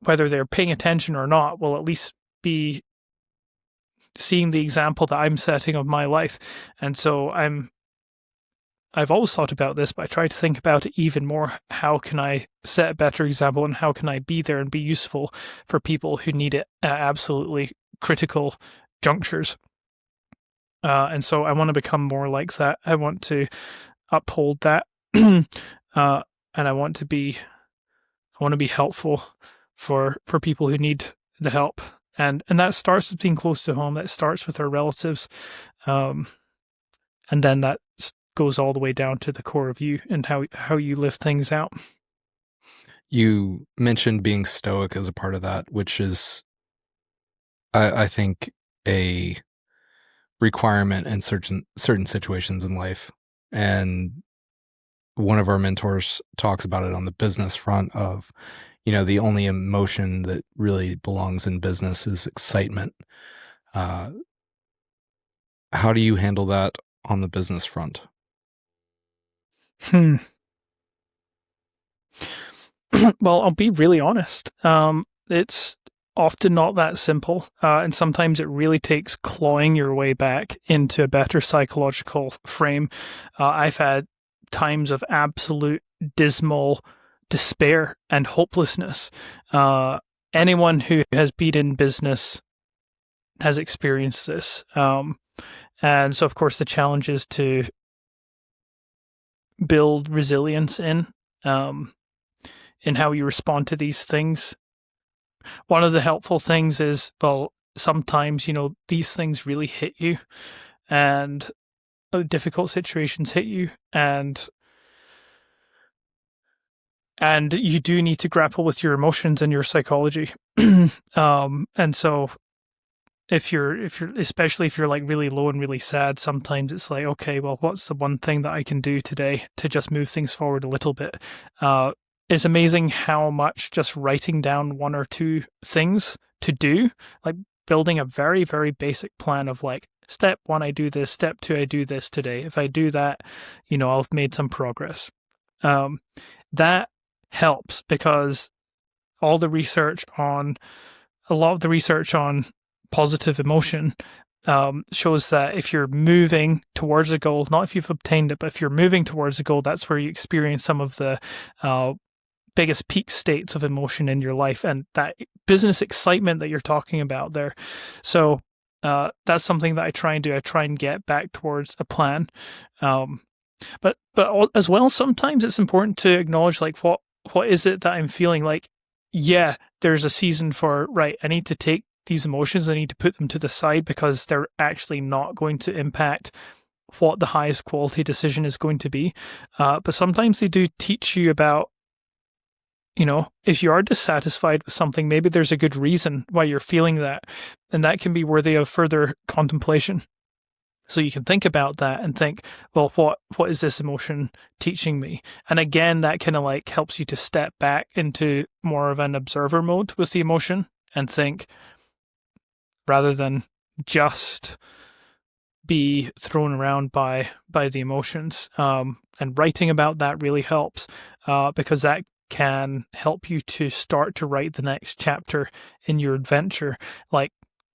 S1: they're paying attention or not, will at least be seeing the example that I'm setting of my life. And so I've always thought about this, but I try to think about it even more. How can I set a better example, and how can I be there and be useful for people who need it at absolutely critical junctures? And so I want to become more like that. I want to uphold that, and I want to be helpful for people who need the help. And that starts with being close to home. That starts with our relatives, and then that goes all the way down to the core of you and how you live things out.
S2: You mentioned being stoic as a part of that, which is, I think, a requirement in certain situations in life. And one of our mentors talks about it on the business front of, the only emotion that really belongs in business is excitement. How do you handle that on the business front?
S1: Well, I'll be really honest. It's often not that simple, and sometimes it really takes clawing your way back into a better psychological frame. I've had times of absolute dismal despair and hopelessness. Anyone who has been in business has experienced this. And so, of course, the challenge is to build resilience in how you respond to these things. One of the helpful things is, well, sometimes, these things really hit you, and difficult situations hit you, and you do need to grapple with your emotions and your psychology. And so if you're especially if you're like really low and really sad, sometimes it's like, okay, well, what's the one thing that I can do today to just move things forward a little bit? It's amazing how much just writing down one or two things to do, like building a very, very basic plan of like, step one, I do this, step two, I do this today. If I do that, I've made some progress. That helps, because a lot of the research on positive emotion shows that if you're moving towards a goal, not if you've obtained it, but if you're moving towards a goal, that's where you experience some of the biggest peak states of emotion in your life, and that business excitement that you're talking about there. So that's something that I try and do. I try and get back towards a plan. But as well, sometimes it's important to acknowledge, like, what is it that I'm feeling like? Yeah, there's a season for, right, I need to take these emotions, I need to put them to the side, because they're actually not going to impact what the highest quality decision is going to be. But sometimes they do teach you about, if you are dissatisfied with something, maybe there's a good reason why you're feeling that, and that can be worthy of further contemplation. So you can think about that and think, well, what is this emotion teaching me? And again, that kind of like helps you to step back into more of an observer mode with the emotion and think, rather than just be thrown around by the emotions. And writing about that really helps, because that can help you to start to write the next chapter in your adventure. Like,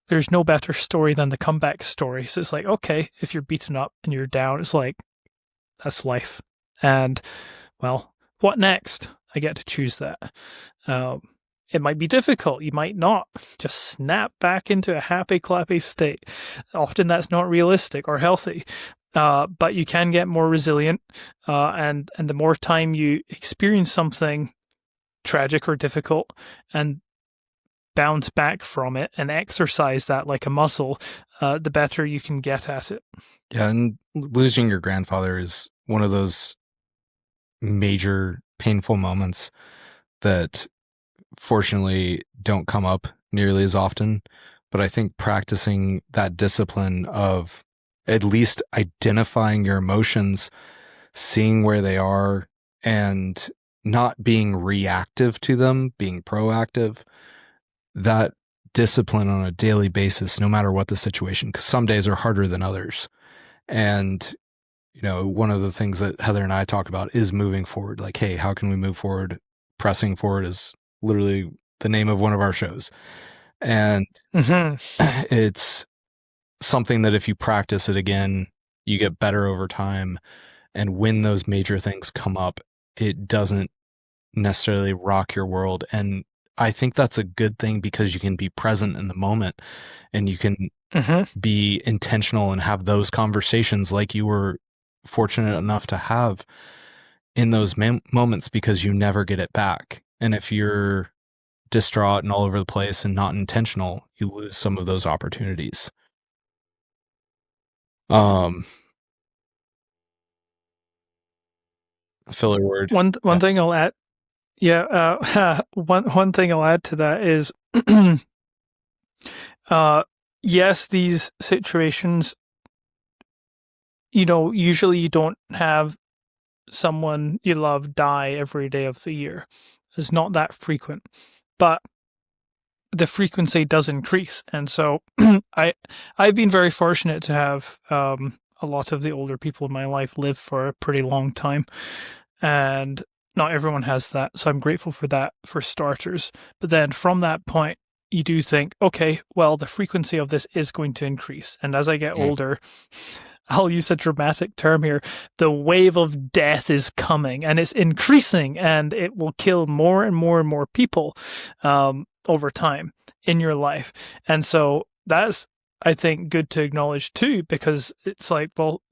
S1: there's no better story than the comeback story. So it's like, okay, if you're beaten up and you're down, it's like, that's life. And, well, what next? I get to choose that. It might be difficult. You might not just snap back into a happy, clappy state. Often that's not realistic or healthy. But you can get more resilient. And the more time you experience something tragic or difficult and bounce back from it and exercise that like a muscle, the better you can get at it.
S2: Yeah, and losing your grandfather is one of those major painful moments that fortunately don't come up nearly as often. But I think practicing that discipline of at least identifying your emotions, seeing where they are, and not being reactive to them, being proactive, that discipline on a daily basis, no matter what the situation, because some days are harder than others. And, you know, one of the things that Heather and I talk about is moving forward. Like, hey, how can we move forward? Pressing forward is literally the name of one of our shows. And it's something that if you practice it again, you get better over time. And when those major things come up, it doesn't necessarily rock your world. And I think that's a good thing because you can be present in the moment and you can be intentional and have those conversations like you were fortunate enough to have in those moments, because you never get it back. And if you're distraught and all over the place and not intentional, you lose some of those opportunities. Filler word.
S1: One thing I'll add, one thing I'll add to that is, yes, these situations, you know, usually you don't have someone you love die every day of the year. It's not that frequent, but the frequency does increase. And so I've been very fortunate to have a lot of the older people in my life live for a pretty long time. And not everyone has that. So I'm grateful for that, for starters. But then from that point, you do think, okay, well, the frequency of this is going to increase. And as I get older, I'll use a dramatic term here, the wave of death is coming and it's increasing, and it will kill more and more and more people over time in your life. And so that's, I think, good to acknowledge too, because it's like, well,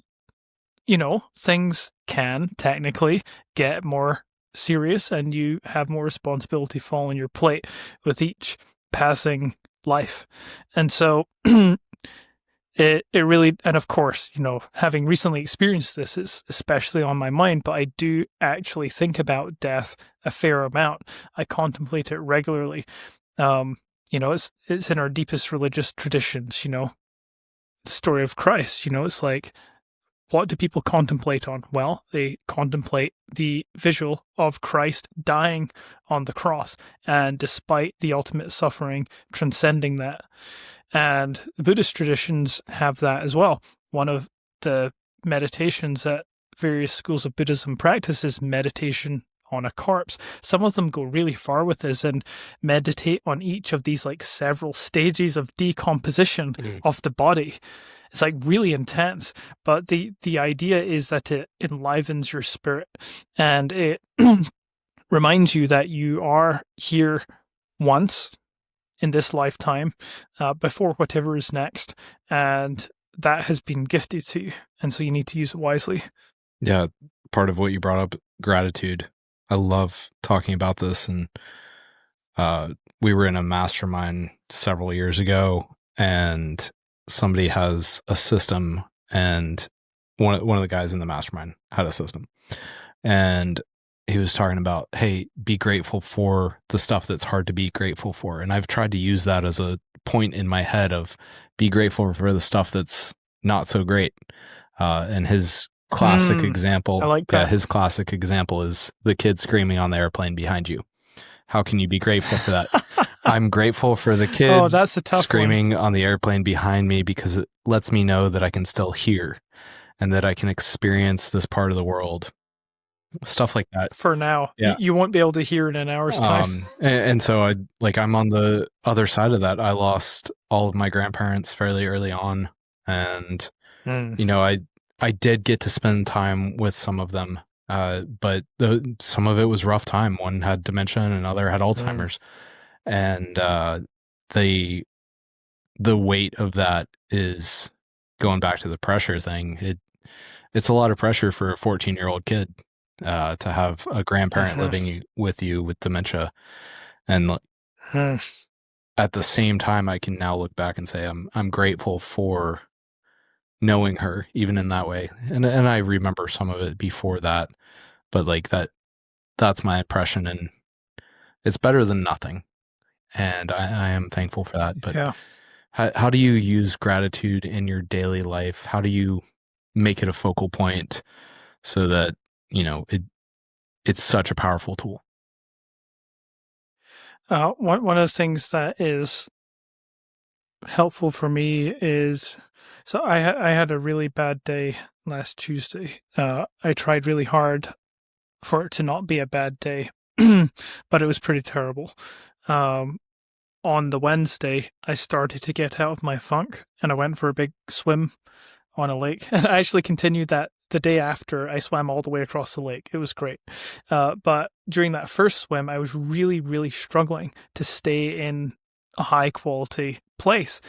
S1: you know, things can technically get more serious and you have more responsibility fall on your plate with each passing life. And so it really, and of course, you know, having recently experienced this is especially on my mind, but I do actually think about death a fair amount. I contemplate it regularly. You know, it's in our deepest religious traditions, you know, the story of Christ, you know, it's like, what do people contemplate on? Well, they contemplate the visual of Christ dying on the cross, and despite the ultimate suffering, transcending that. And the Buddhist traditions have that as well. One of the meditations that various schools of Buddhism practice is meditation on a corpse. Some of them go really far with this and meditate on each of these like several stages of decomposition of the body. It's like really intense, but the idea is that it enlivens your spirit and it reminds you that you are here once in this lifetime, before whatever is next, and that has been gifted to you, and so you need to use it wisely.
S2: Yeah, part of what you brought up, gratitude. I love talking about this, and we were in a mastermind several years ago, and somebody has a system, and one of the guys in the mastermind had a system, and he was talking about, hey, be grateful for the stuff that's hard to be grateful for. And I've tried to use that as a point in my head of be grateful for the stuff that's not so great. And his classic
S1: I
S2: example,
S1: like
S2: yeah,
S1: that.
S2: his classic example is the kid screaming on the airplane behind you. How can you be grateful for that? I'm grateful for the
S1: Oh,
S2: kid
S1: that's a tough one.
S2: screaming on the airplane behind me because it lets me know that I can still hear and that I can experience this part of the world. Stuff like that.
S1: For now,
S2: Yeah.
S1: you won't be able to hear in an hour's time.
S2: And so I'm on the other side of that. I lost all of my grandparents fairly early on, and
S1: Mm.
S2: I did get to spend time with some of them, but some of it was rough time. One had dementia and another had Alzheimer's, and the the weight of that is going back to the pressure thing. It's a lot of pressure for a 14-year-old kid to have a grandparent living with you with dementia, and at the same time, I can now look back and say I'm grateful for knowing her even in that way, and I remember some of it before that, but like that's my impression, and it's better than nothing, and I am thankful for that. But
S1: Yeah.
S2: how do you use gratitude in your daily life? How do you make it a focal point so that it's such a powerful tool?
S1: One of the things that is helpful for me is, so I had a really bad day last Tuesday. I tried really hard for it to not be a bad day, but it was pretty terrible. On the Wednesday, I started to get out of my funk, and I went for a big swim on a lake. And I actually continued that the day after. I swam all the way across the lake. It was great. But during that first swim, I was really, really struggling to stay in a high quality place,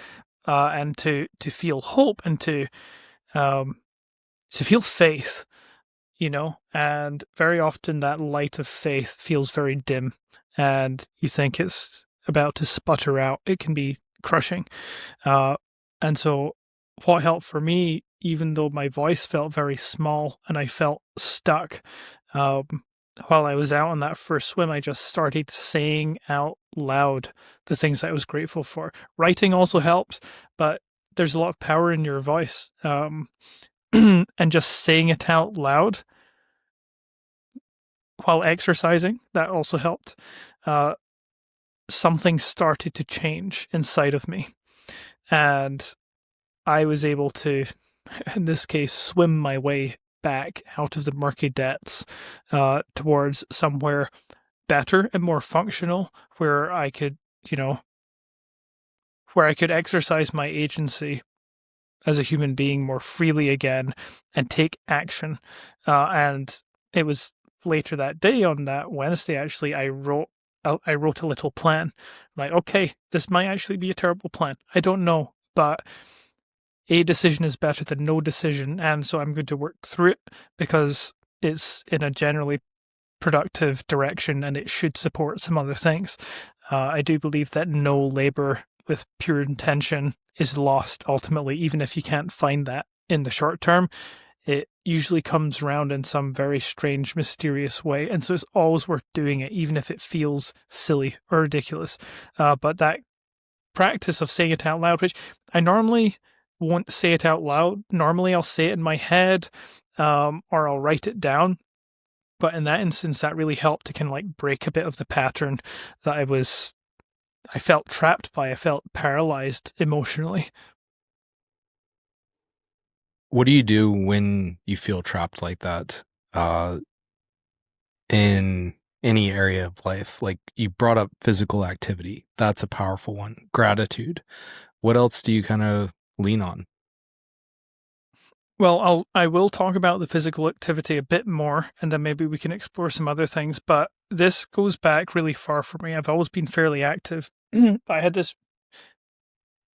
S1: and to feel hope and to feel faith, and very often that light of faith feels very dim, and you think it's about to sputter out. It can be crushing. And so what helped for me, even though my voice felt very small and I felt stuck, while I was out on that first swim, I just started saying out loud the things that I was grateful for. Writing also helps, but there's a lot of power in your voice. And just saying it out loud while exercising, that also helped. Something started to change inside of me, and I was able to, in this case, swim my way back out of the murky depths, towards somewhere better and more functional, where I could, where I could exercise my agency as a human being more freely again and take action. And it was later that day, on that Wednesday, actually, I wrote a little plan. Like, okay, this might actually be a terrible plan. I don't know, but a decision is better than no decision, and so I'm going to work through it because it's in a generally productive direction and it should support some other things. I do believe that no labor with pure intention is lost ultimately, even if you can't find that in the short term. It usually comes around in some very strange, mysterious way, and so it's always worth doing it, even if it feels silly or ridiculous. But that practice of saying it out loud, which I normally won't say it out loud. Normally I'll say it in my head, or I'll write it down. But in that instance, that really helped to kind of like break a bit of the pattern that I felt trapped by. I felt paralyzed emotionally.
S2: What do you do when you feel trapped like that, in any area of life? Like, you brought up physical activity. That's a powerful one. Gratitude. What else do you kind of lean on?
S1: Well, I will talk about the physical activity a bit more, and then maybe we can explore some other things. But this goes back really far for me. I've always been fairly active. I had this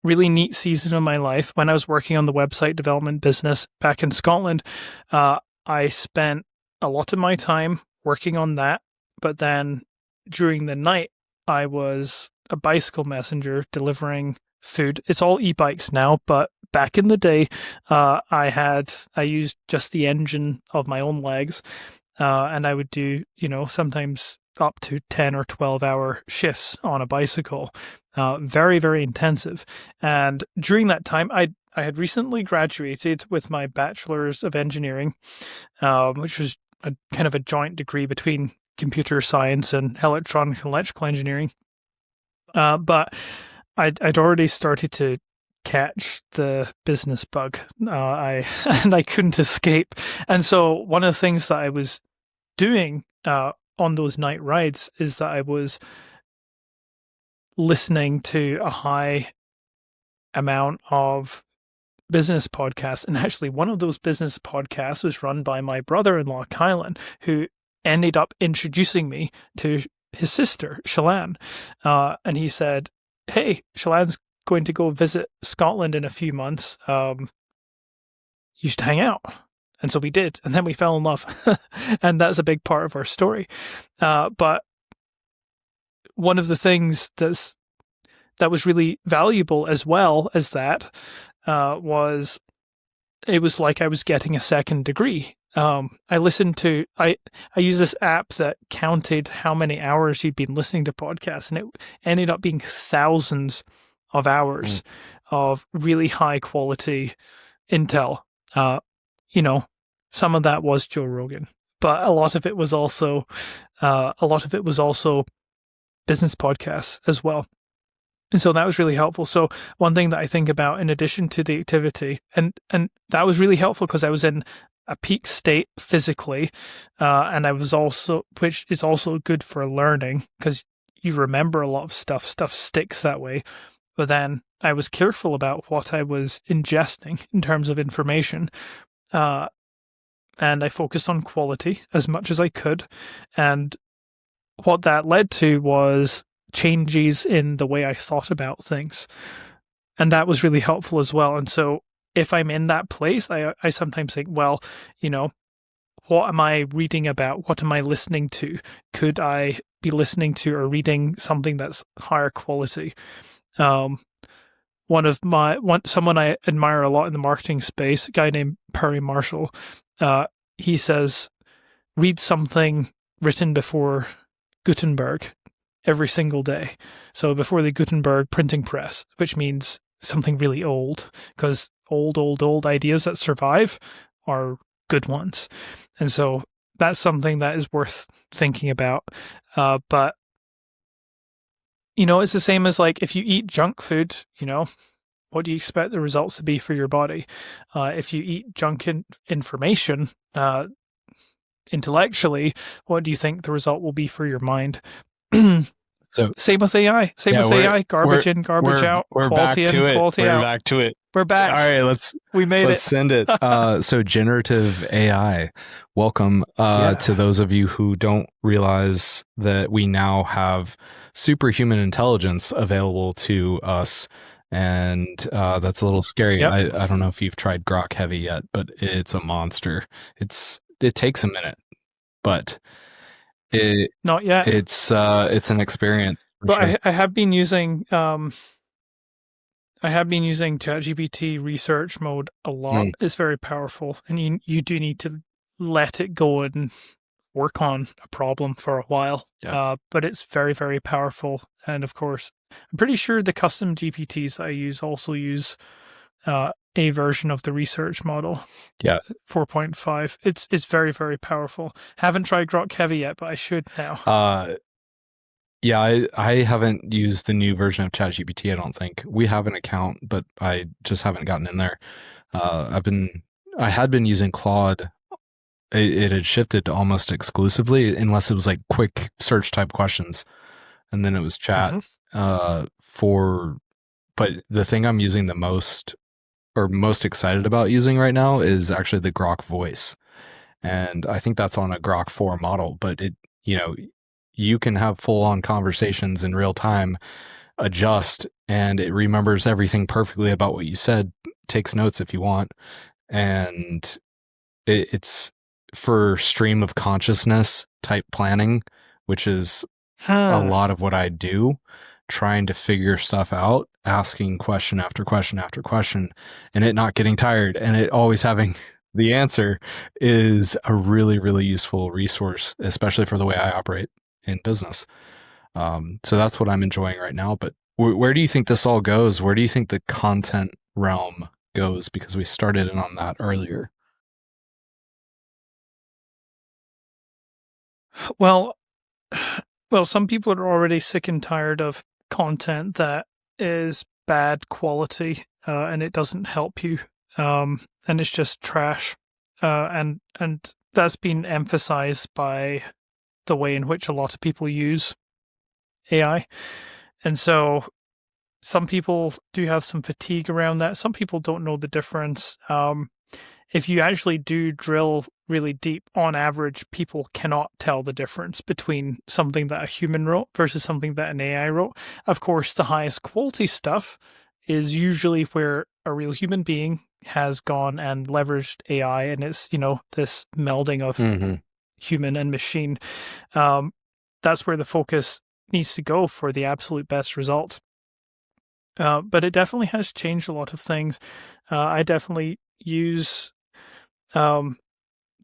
S1: really neat season of my life when I was working on the website development business back in Scotland. I spent a lot of my time working on that, but then during the night, I was a bicycle messenger delivering food. It's all e-bikes now, but back in the day, I used just the engine of my own legs, and I would do, sometimes up to 10 or 12-hour shifts on a bicycle. Very, very intensive. And during that time, I had recently graduated with my Bachelor's of Engineering, which was a kind of a joint degree between computer science and electronic and electrical engineering. But I'd already started to catch the business bug. I couldn't escape. And so one of the things that I was doing on those night rides is that I was listening to a high amount of business podcasts. And actually, one of those business podcasts was run by my brother-in-law, Kylan, who ended up introducing me to his sister, Shalane. And he said, hey, Shalane's going to go visit Scotland in a few months. You should hang out. And so we did. And then we fell in love. And that's a big part of our story. But one of the things that was really valuable as well as that was it was like I was getting a second degree. I used this app that counted how many hours you'd been listening to podcasts, and it ended up being thousands of hours of really high quality intel. Some of that was Joe Rogan, but a lot of it was also business podcasts as well. And so that was really helpful. So one thing that I think about in addition to the activity, and that was really helpful because I was in a peak state physically, and I was also, which is also good for learning because you remember a lot of stuff. Stuff sticks that way. But then I was careful about what I was ingesting in terms of information. And I focused on quality as much as I could. And what that led to was changes in the way I thought about things. And that was really helpful as well. And so if I'm in that place, I sometimes think, well, what am I reading about? What am I listening to? Could I be listening to or reading something that's higher quality? Someone I admire a lot in the marketing space, a guy named Perry Marshall, he says, read something written before Gutenberg every single day. So before the Gutenberg printing press, which means something really old, because old ideas that survive are good ones. And so that's something that is worth thinking about. But, it's the same as like if you eat junk food, what do you expect the results to be for your body? If you eat junk information intellectually, what do you think the result will be for your mind?
S2: So
S1: same with AI. AI. Garbage in, garbage out.
S2: We're
S1: quality
S2: back to
S1: in,
S2: it.
S1: quality
S2: We're
S1: out.
S2: back to it.
S1: We're back.
S2: All right, let's send it. So generative AI. Welcome to those of you who don't realize that we now have superhuman intelligence available to us. And that's a little scary.
S1: Yep.
S2: I don't know if you've tried Grok Heavy yet, but it's a monster. It takes a minute, but
S1: not yet.
S2: It's an experience.
S1: But
S2: sure.
S1: I have been using ChatGPT research mode a lot. It's very powerful, and you do need to let it go and work on a problem for a while.
S2: Yeah.
S1: But it's very, very powerful. And of course, I'm pretty sure the custom GPTs that I use also use a version of the research model.
S2: Yeah.
S1: 4.5. It's very, very powerful. Haven't tried Grok Heavy yet, but I should now.
S2: Yeah, I haven't used the new version of ChatGPT, I don't think. We have an account, but I just haven't gotten in there. I had been using Claude. It had shifted to almost exclusively, unless it was like quick search type questions. And then it was chat but the thing I'm using the most or most excited about using right now is actually the Grok voice. And I think that's on a Grok 4 model, but you can have full on conversations in real time, adjust, and it remembers everything perfectly about what you said, takes notes if you want. And it's for stream of consciousness type planning, which is a lot of what I do, trying to figure stuff out, asking question after question after question, and it not getting tired and it always having the answer is a really, really useful resource, especially for the way I operate in business. So that's what I'm enjoying right now. But where do you think this all goes? Where do you think the content realm
S3: goes, because we started in on that earlier.
S1: Well, some people are already sick and tired of content that is bad quality, and it doesn't help you, and it's just trash, and that's been emphasized by the way in which a lot of people use AI, and so some people do have some fatigue around that. Some people don't know the difference. If you actually do drill really deep, on average, people cannot tell the difference between something that a human wrote versus something that an AI wrote. Of course, the highest quality stuff is usually where a real human being has gone and leveraged AI, and it's, this melding of human and machine. That's where the focus needs to go for the absolute best results. But it definitely has changed a lot of things. I definitely use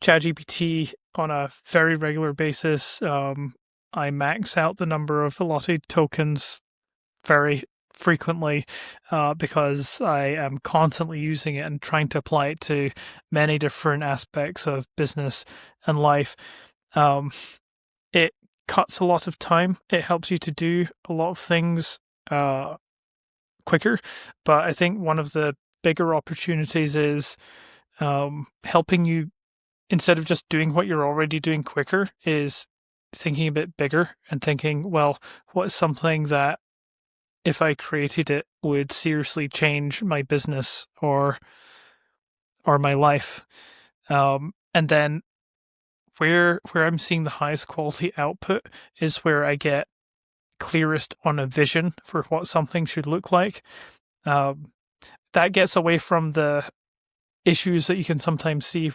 S1: ChatGPT on a very regular basis. I max out the number of allotted tokens very frequently because I am constantly using it and trying to apply it to many different aspects of business and life. It cuts a lot of time. It helps you to do a lot of things quicker. But I think one of the bigger opportunities is helping you, instead of just doing what you're already doing quicker, is thinking a bit bigger and thinking, well, what's something that if I created it would seriously change my business or my life? And then where I'm seeing the highest quality output is where I get clearest on a vision for what something should look like. That gets away from the issues that you can sometimes see,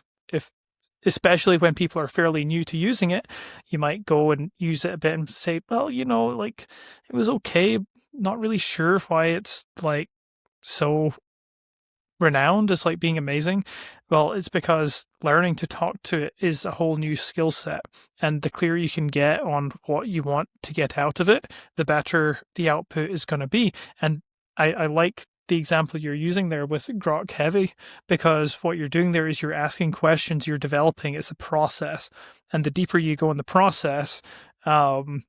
S1: especially when people are fairly new to using it. You might go and use it a bit and say, well, like, it was okay, not really sure why it's like so renowned as like being amazing. Well, it's because learning to talk to it is a whole new skill set, and the clearer you can get on what you want to get out of it, the better the output is going to be. And I like the example you're using there with Grok Heavy, because what you're doing there is you're asking questions, you're developing. It's a process, and the deeper you go in the process, the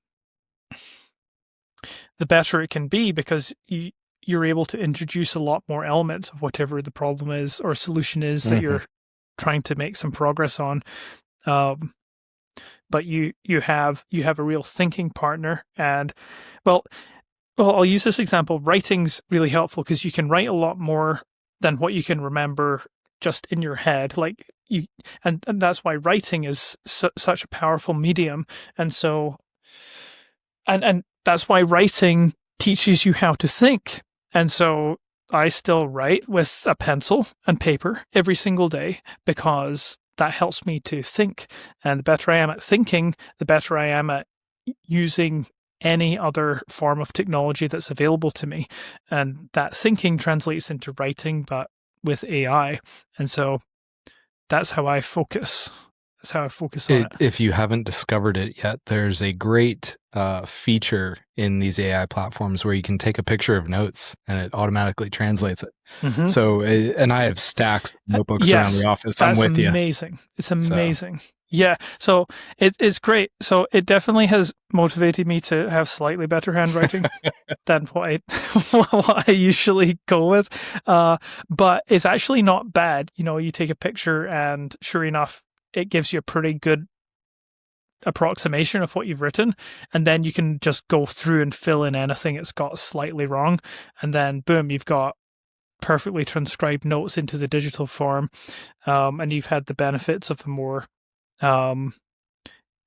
S1: better it can be, because you're able to introduce a lot more elements of whatever the problem is or solution is that you're trying to make some progress on. But you have a real thinking partner. And well, I'll use this example. Writing's really helpful because you can write a lot more than what you can remember just in your head. Like and that's why writing is such a powerful medium. And so, and that's why writing teaches you how to think. And so I still write with a pencil and paper every single day because that helps me to think. And the better I am at thinking, the better I am at using any other form of technology that's available to me. And that thinking translates into writing, but with AI. And so that's how I focus. That's how I focus on it.
S3: If you haven't discovered it yet, there's a great feature in these AI platforms where you can take a picture of notes and it automatically translates it. So, and I have stacks of notebooks around the office. I'm with you.
S1: That's amazing. It's amazing. So. Yeah. So it's great. So it definitely has motivated me to have slightly better handwriting than what I usually go with. But it's actually not bad. You take a picture and sure enough, it gives you a pretty good approximation of what you've written, and then you can just go through and fill in anything it's got slightly wrong, and then boom, you've got perfectly transcribed notes into the digital form, and you've had the benefits of a more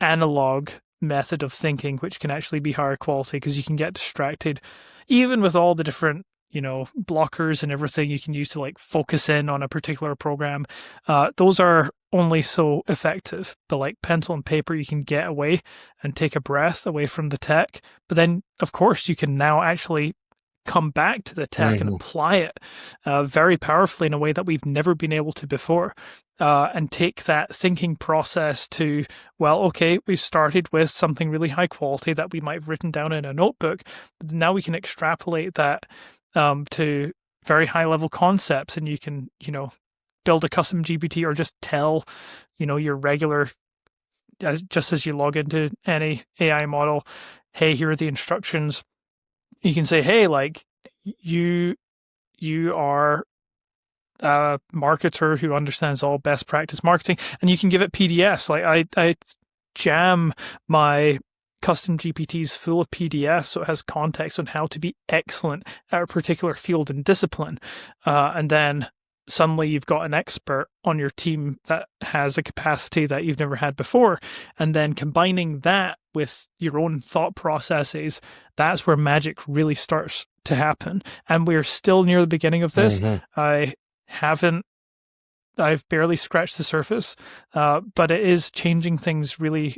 S1: analog method of thinking, which can actually be higher quality because you can get distracted, even with all the different blockers and everything you can use to like focus in on a particular program. Those are only so effective, but like pencil and paper, you can get away and take a breath away from the tech. But then of course you can now actually come back to the tech and apply it very powerfully in a way that we've never been able to before, and take that thinking process to, well, okay, we've started with something really high quality that we might have written down in a notebook, but now we can extrapolate that to very high level concepts, and you can, build a custom GPT or just tell, your regular, just as you log into any AI model, hey, here are the instructions. You can say, hey, like you are a marketer who understands all best practice marketing, and you can give it PDFs. Like I jam my custom GPTs full of PDFs, so it has context on how to be excellent at a particular field and discipline. And then suddenly you've got an expert on your team that has a capacity that you've never had before. And then combining that with your own thought processes, that's where magic really starts to happen. And we're still near the beginning of this. I've barely scratched the surface, but it is changing things really,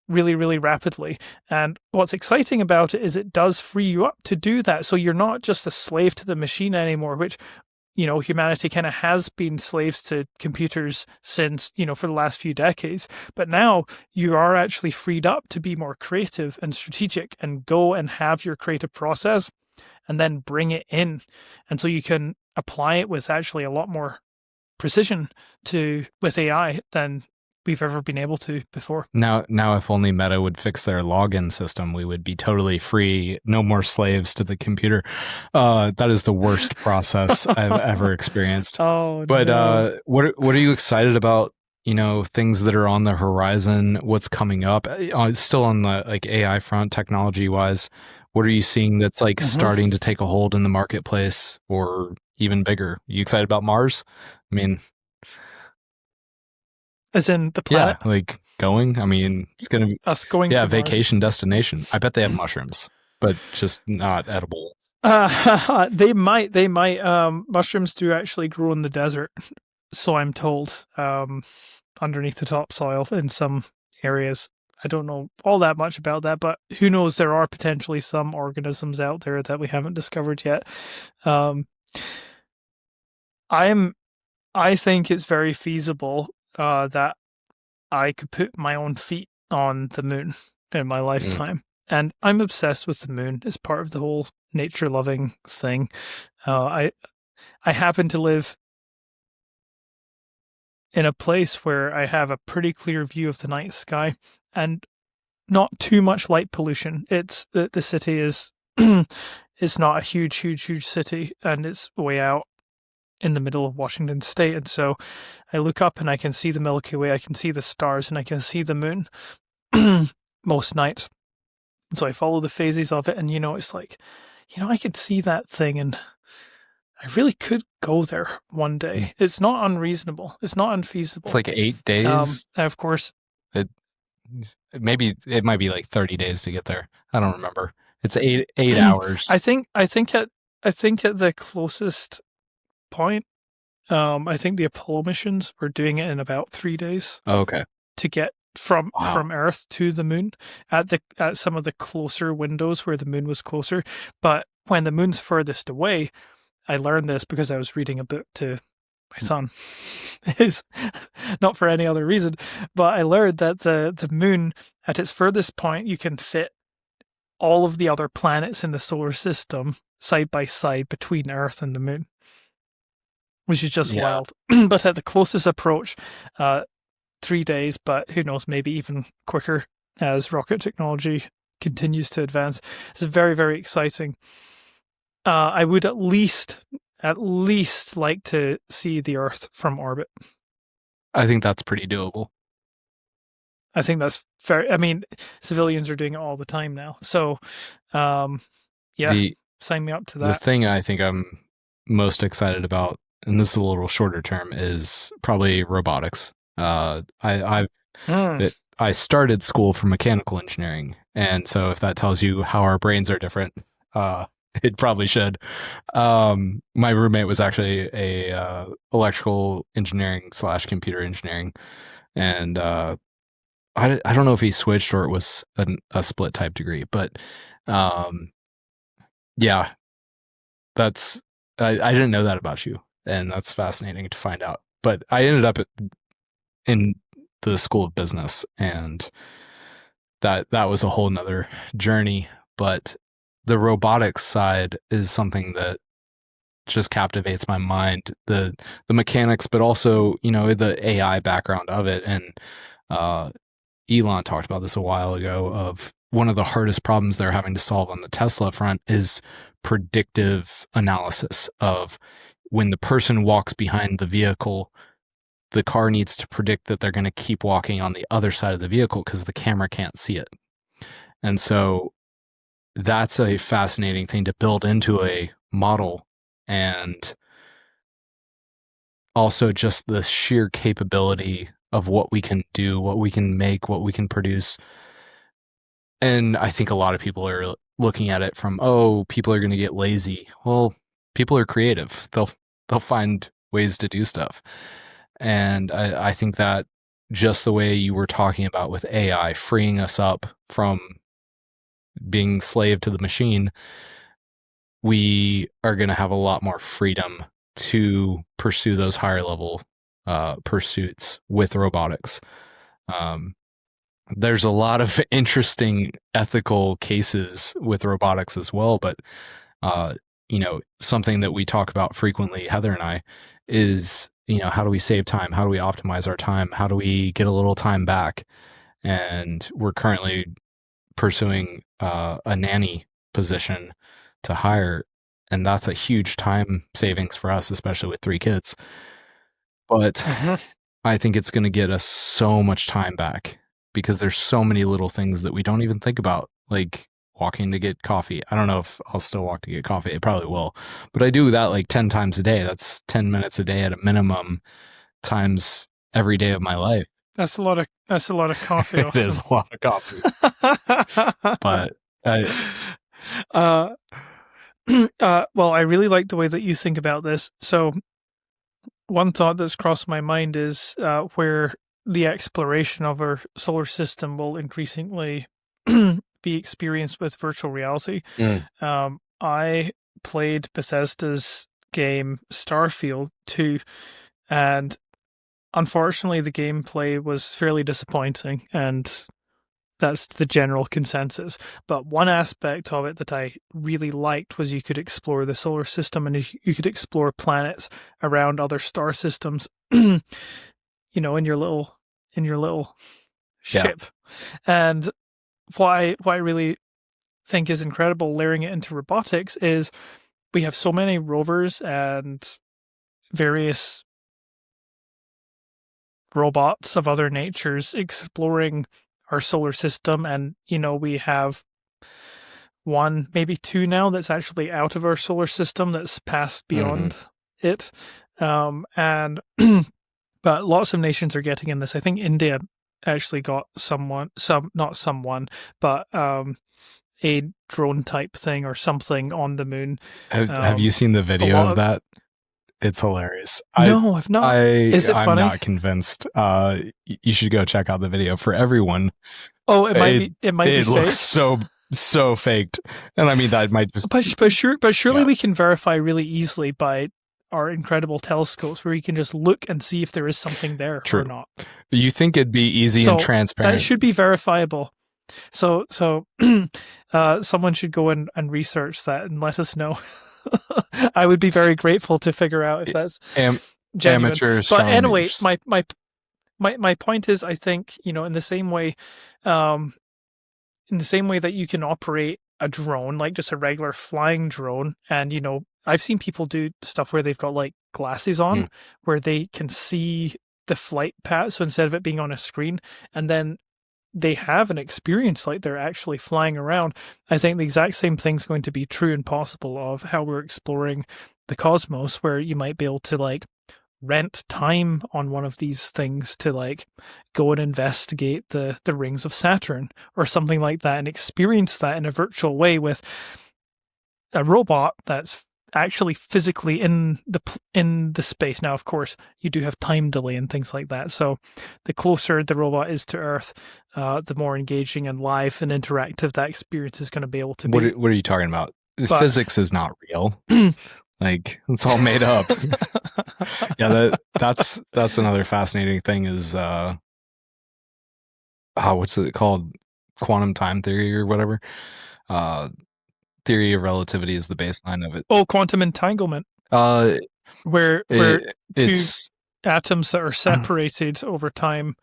S1: really, really rapidly. And what's exciting about it is it does free you up to do that. So you're not just a slave to the machine anymore, which, humanity kind of has been slaves to computers since, for the last few decades. But now you are actually freed up to be more creative and strategic and go and have your creative process and then bring it in. And so you can apply it with actually a lot more precision with AI than we've ever been able to before.
S3: Now, if only Meta would fix their login system, we would be totally free. No more slaves to the computer. That is the worst process I've ever experienced.
S1: Oh,
S3: but
S1: no.
S3: What are you excited about? Things that are on the horizon. What's coming up? Still on the like AI front, technology wise. What are you seeing that's like starting to take a hold in the marketplace, or even bigger? You excited about Mars? I mean,
S1: as in the planet?
S3: Yeah, like going. I mean, it's gonna be
S1: us going. Yeah,
S3: vacation destination. I bet they have mushrooms, but just not edible.
S1: They might. Mushrooms do actually grow in the desert, so I'm told. Underneath the topsoil in some areas. I don't know all that much about that, but who knows? There are potentially some organisms out there that we haven't discovered yet. I think it's very feasible that I could put my own feet on the moon in my lifetime. And I'm obsessed with the moon. It's part of the whole nature-loving thing. I happen to live in a place where I have a pretty clear view of the night sky and not too much light pollution. It's the city is it's not a huge city, and it's way out in the middle of Washington State. And so I look up and I can see the Milky Way, I can see the stars, and I can see the moon most nights. And so I follow the phases of it, and it's like, I could see that thing, and I really could go there one day. It's not unreasonable. It's not unfeasible.
S3: It's like 8 days.
S1: Of course.
S3: It might be like 30 days to get there. I don't remember. It's 8 hours.
S1: I think at the closest point, I think the Apollo missions were doing it in about 3 days.
S3: Oh, okay.
S1: To get from Earth to the moon at some of the closer windows where the moon was closer. But when the moon's furthest away, I learned this because I was reading a book to my son. Is not for any other reason, but I learned that the moon at its furthest point, you can fit all of the other planets in the solar system side by side between Earth and the moon, which is just wild. But at the closest approach, 3 days, but who knows, maybe even quicker as rocket technology continues to advance. It's very, very exciting. I would at least like to see the Earth from orbit.
S3: I think that's pretty doable.
S1: I think that's fair. I mean, civilians are doing it all the time now. So, sign me up to that.
S3: The thing I think I'm most excited about, and this is a little shorter term, is probably robotics. I started school for mechanical engineering, and so if that tells you how our brains are different, it probably should. My roommate was actually a electrical engineering / computer engineering, and I don't know if he switched or it was a split type degree, but that's I didn't know that about you, and that's fascinating to find out. But I ended up in the School of Business, and that was a whole nother journey. But the robotics side is something that just captivates my mind. The mechanics, but also, you know, the AI background of it. And Elon talked about this a while ago, of one of the hardest problems they're having to solve on the Tesla front is predictive analysis of when the person walks behind the vehicle, the car needs to predict that they're going to keep walking on the other side of the vehicle because the camera can't see it. And so that's a fascinating thing to build into a model. And also just the sheer capability of what we can do, what we can make, what we can produce. And I think a lot of people are looking at it from, oh, people are going to get lazy. Well, people are creative. They'll find ways to do stuff. And I think that just the way you were talking about with AI freeing us up from being slave to the machine, we are going to have a lot more freedom to pursue those higher level pursuits with robotics. There's a lot of interesting ethical cases with robotics as well, but you know, something that we talk about frequently, Heather and I, is, you know, how do we save time? How do we optimize our time? How do we get a little time back? And we're currently pursuing a nanny position to hire, and that's a huge time savings for us, especially with 3 kids. But I think it's going to get us so much time back because there's so many little things that we don't even think about, like walking to get coffee. I don't know if I'll still walk to get coffee. It probably will, but I do that like 10 times a day. That's 10 minutes a day at a minimum, times every day of my life.
S1: That's a lot of coffee.
S3: It is a lot of coffee. But
S1: well, I really like the way that you think about this. So one thought that's crossed my mind is where the exploration of our solar system will increasingly be experienced with virtual reality. I played Bethesda's game Starfield 2, and unfortunately the gameplay was fairly disappointing, and that's the general consensus. But one aspect of it that I really liked was you could explore the solar system, and you could explore planets around other star systems, you know, in your little ship. And what I really think is incredible layering it into robotics is we have so many rovers and various robots of other natures exploring our solar system, and you know, we have 1, maybe 2 now that's actually out of our solar system, that's passed beyond it. And but lots of nations are getting in this. I think India actually got but a drone type thing or something on the moon.
S2: Have you seen the video of that? It's hilarious.
S1: No, I've not. Is it funny?
S2: I'm not convinced. You should go check out the video for everyone.
S1: Oh, it might be
S2: it
S1: fake.
S2: Looks so faked. And I mean, that might just...
S1: But surely we can verify really easily by our incredible telescopes, where you can just look and see if there is something there or not.
S2: You think it'd be easy and transparent?
S1: That should be verifiable. So someone should go and research that and let us know. I would be very grateful to figure out if that's genuine.
S2: Amateur.
S1: But anyway, my point is, I think, you know, in the same way that you can operate a drone, like just a regular flying drone, and you know, I've seen people do stuff where they've got like glasses on where they can see the flight path, so instead of it being on a screen, and then they have an experience like they're actually flying around. I think the exact same thing's going to be true and possible of how we're exploring the cosmos, where you might be able to like rent time on one of these things to like go and investigate the rings of Saturn or something like that, and experience that in a virtual way with a robot that's actually physically in the space. Now, of course, you do have time delay and things like that. So the closer the robot is to Earth, the more engaging and live and interactive that experience is going to be able to be.
S2: What are you talking about? Physics is not real. Like, it's all made up. Yeah, that's another fascinating thing is what's it called? Quantum time theory or whatever. Theory of relativity is the baseline of it.
S1: Oh, quantum entanglement.
S2: Uh,
S1: where
S2: it,
S1: two
S2: it's
S1: atoms that are separated over time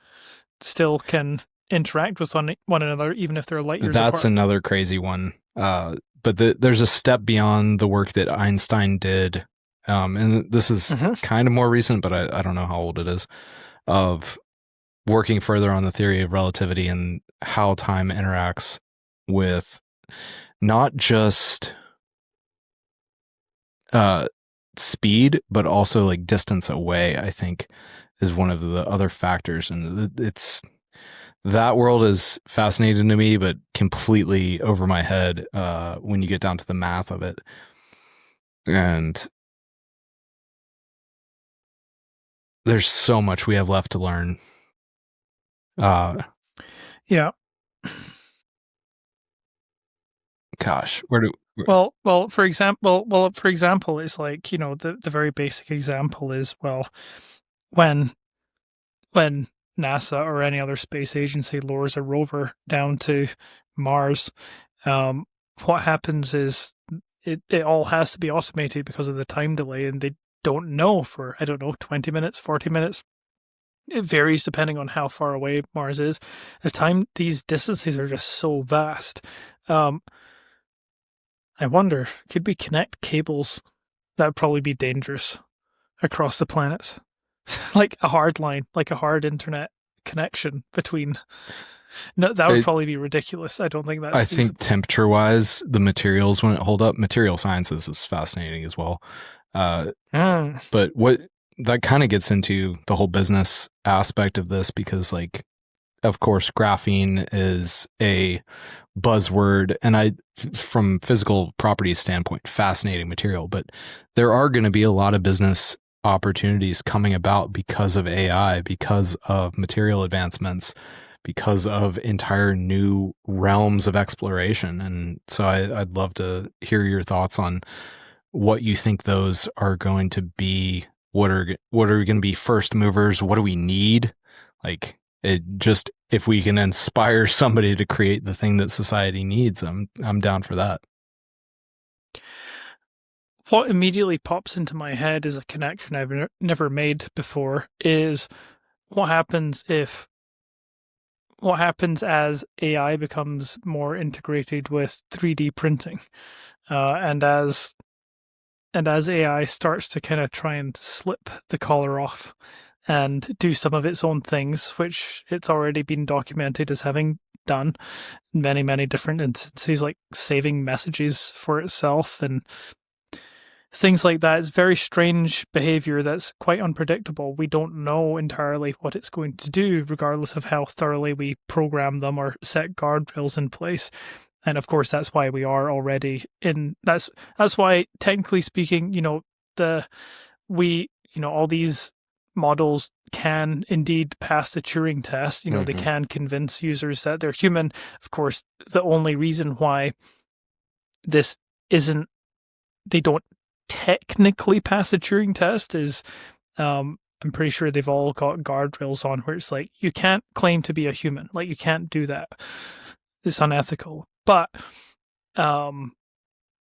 S1: still can interact with one another, even if they're light years
S2: that's
S1: apart.
S2: another crazy one. But there's a step beyond the work that Einstein did, and this is kind of more recent, but I don't know how old it is, of working further on the theory of relativity and how time interacts with not just speed, but also like distance away, I think is one of the other factors. And it's that world is fascinating to me, but completely over my head when you get down to the math of it. And there's so much we have left to learn.
S1: Yeah.
S2: Gosh, where do
S1: For example, it's like, you know, the very basic example is, well, when when NASA or any other space agency lowers a rover down to Mars, what happens is it all has to be automated because of the time delay, and they don't know for, I don't know, 20 minutes, 40 minutes. It varies depending on how far away Mars is. These distances are just so vast. I wonder, could we connect cables? That would probably be dangerous across the planet. Like a hard line, like a hard internet connection between. No, that would probably be ridiculous. I don't think that's
S2: I
S1: feasible.
S2: think temperature wise, the materials wouldn't hold up. Material sciences is fascinating as well. But what that kind of gets into the whole business aspect of this, because like, of course, graphene is a buzzword, and from physical properties standpoint, fascinating material, but there are going to be a lot of business opportunities coming about because of AI, because of material advancements, because of entire new realms of exploration. And so I'd love to hear your thoughts on what you think those are going to be. What are going to be first movers? What do we need? Like, it just, if we can inspire somebody to create the thing that society needs, I'm down for that.
S1: What immediately pops into my head is a connection I've never made before, is what happens as AI becomes more integrated with 3D printing, and as AI starts to kind of try and slip the collar off and do some of its own things, which it's already been documented as having done in many, many different instances, like saving messages for itself and things like that. It's very strange behavior that's quite unpredictable. We don't know entirely what it's going to do, regardless of how thoroughly we program them or set guardrails in place. And of course, that's why we are already in. That's why, technically speaking, you know, all these models can indeed pass the Turing test. You know, they can convince users that they're human. Of course, the only reason why this isn't, they don't technically pass the Turing test is, I'm pretty sure they've all got guardrails on where it's like, you can't claim to be a human. Like, you can't do that. It's unethical. But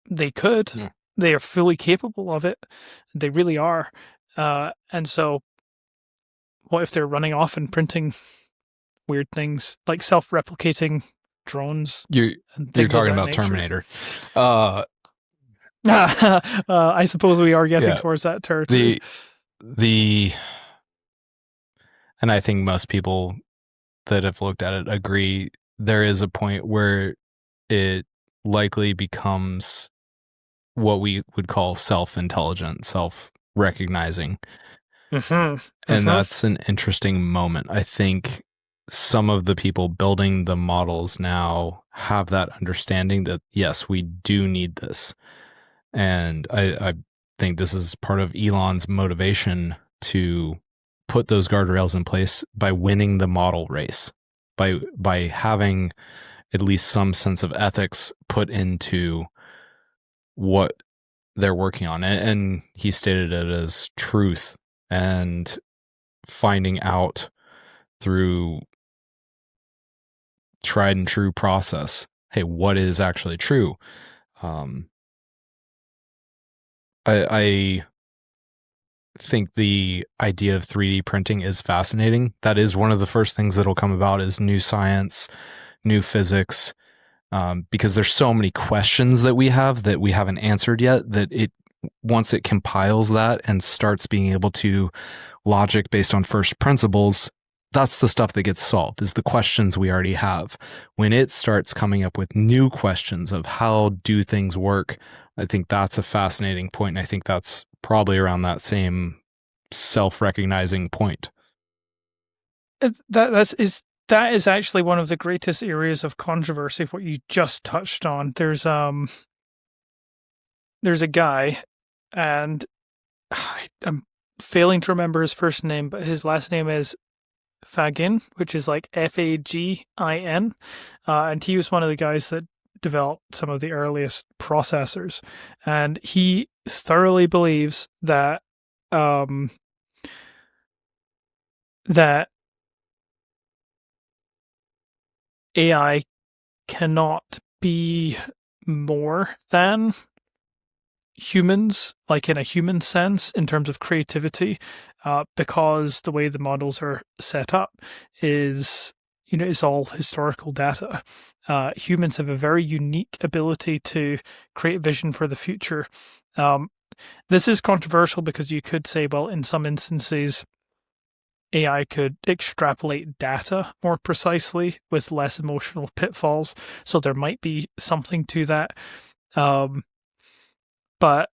S1: they could. Yeah. They are fully capable of it. They really are. And so what if they're running off and printing weird things like self-replicating drones?
S2: You're talking about nature. Terminator.
S1: I suppose we are getting towards that territory.
S2: And I think most people that have looked at it agree there is a point where it likely becomes what we would call self-intelligent, self-recognizing. And that's an interesting moment. I think some of the people building the models now have that understanding that, yes, we do need this. And I think this is part of Elon's motivation to put those guardrails in place by winning the model race, by having at least some sense of ethics put into what they're working on. And he stated it as truth and finding out through tried and true process, hey, what is actually true? I think the idea of 3D printing is fascinating. That is one of the first things that'll come about is new science, new physics, because there's so many questions that we haven't answered yet, that it once it compiles that and starts being able to logic based on first principles, that's the stuff that gets solved, is the questions we already have. When it starts coming up with new questions of how do things work, I think that's a fascinating point. And I think that's probably around that same self-recognizing point.
S1: That is actually one of the greatest areas of controversy, what you just touched on. There's a guy, and I'm failing to remember his first name, but his last name is Fagin, which is like Fagin, and he was one of the guys that developed some of the earliest processors, and he thoroughly believes that that AI cannot be more than humans, like in a human sense, in terms of creativity, because the way the models are set up is, it's all historical data. Humans have a very unique ability to create vision for the future. This is controversial because you could say, well, in some instances, AI could extrapolate data more precisely with less emotional pitfalls, so there might be something to that. But,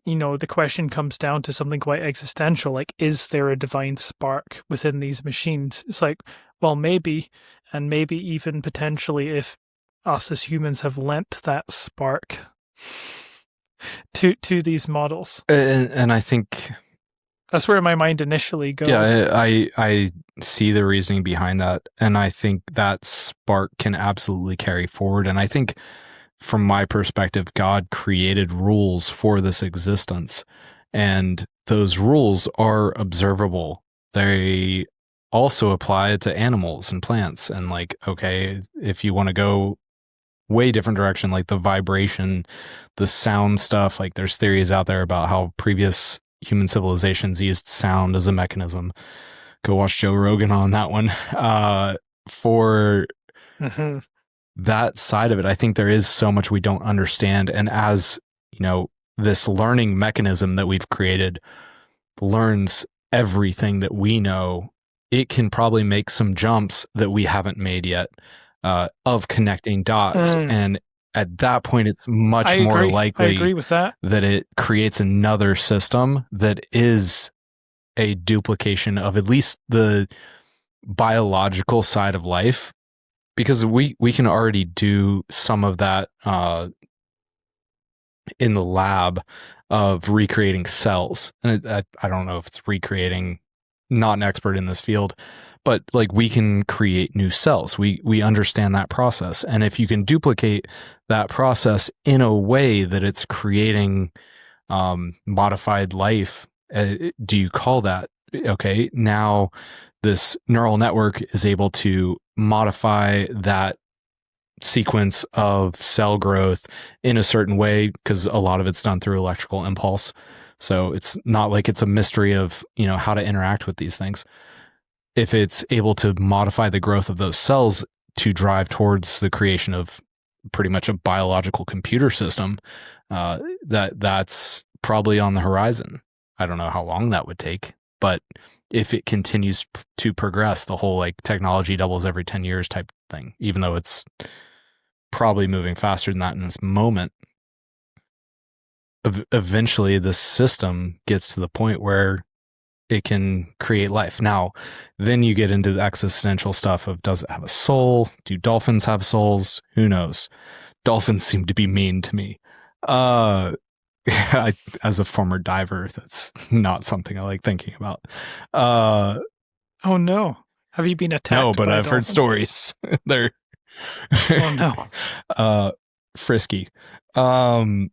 S1: the question comes down to something quite existential, like, is there a divine spark within these machines? It's like, well, maybe, and maybe even potentially if us as humans have lent that spark to these models.
S2: And I think
S1: that's where my mind initially goes.
S2: Yeah, I see the reasoning behind that, and I think that spark can absolutely carry forward. And I think, from my perspective, God created rules for this existence, and those rules are observable. They also apply to animals and plants. And like, okay, if you want to go way different direction, like the vibration, the sound stuff, like there's theories out there about how previous human civilizations used sound as a mechanism. Go watch Joe Rogan on that one. For that side of it, I think there is so much we don't understand. And as this learning mechanism that we've created learns everything that we know, it can probably make some jumps that we haven't made yet, of connecting dots. And at that point, it's much more likely
S1: I agree with that
S2: it creates another system that is a duplication of at least the biological side of life, because we can already do some of that in the lab of recreating cells. And I don't know if it's recreating, not an expert in this field, but like we can create new cells. We understand that process. And if you can duplicate that process in a way that it's creating modified life, do you call that, okay, now this neural network is able to modify that sequence of cell growth in a certain way, because a lot of it's done through electrical impulse. So it's not like it's a mystery of, how to interact with these things. If it's able to modify the growth of those cells to drive towards the creation of pretty much a biological computer system, that's probably on the horizon. I don't know how long that would take, but if it continues to progress, the whole like technology doubles every 10 years type thing, even though it's probably moving faster than that in this moment, eventually the system gets to the point where it can create life. Now, then you get into the existential stuff of, does it have a soul? Do dolphins have souls? Who knows? Dolphins seem to be mean to me. As a former diver, that's not something I like thinking about.
S1: Oh no. Have you been attacked?
S2: No, but
S1: by
S2: I've heard stories. They're
S1: oh no.
S2: Frisky.
S1: In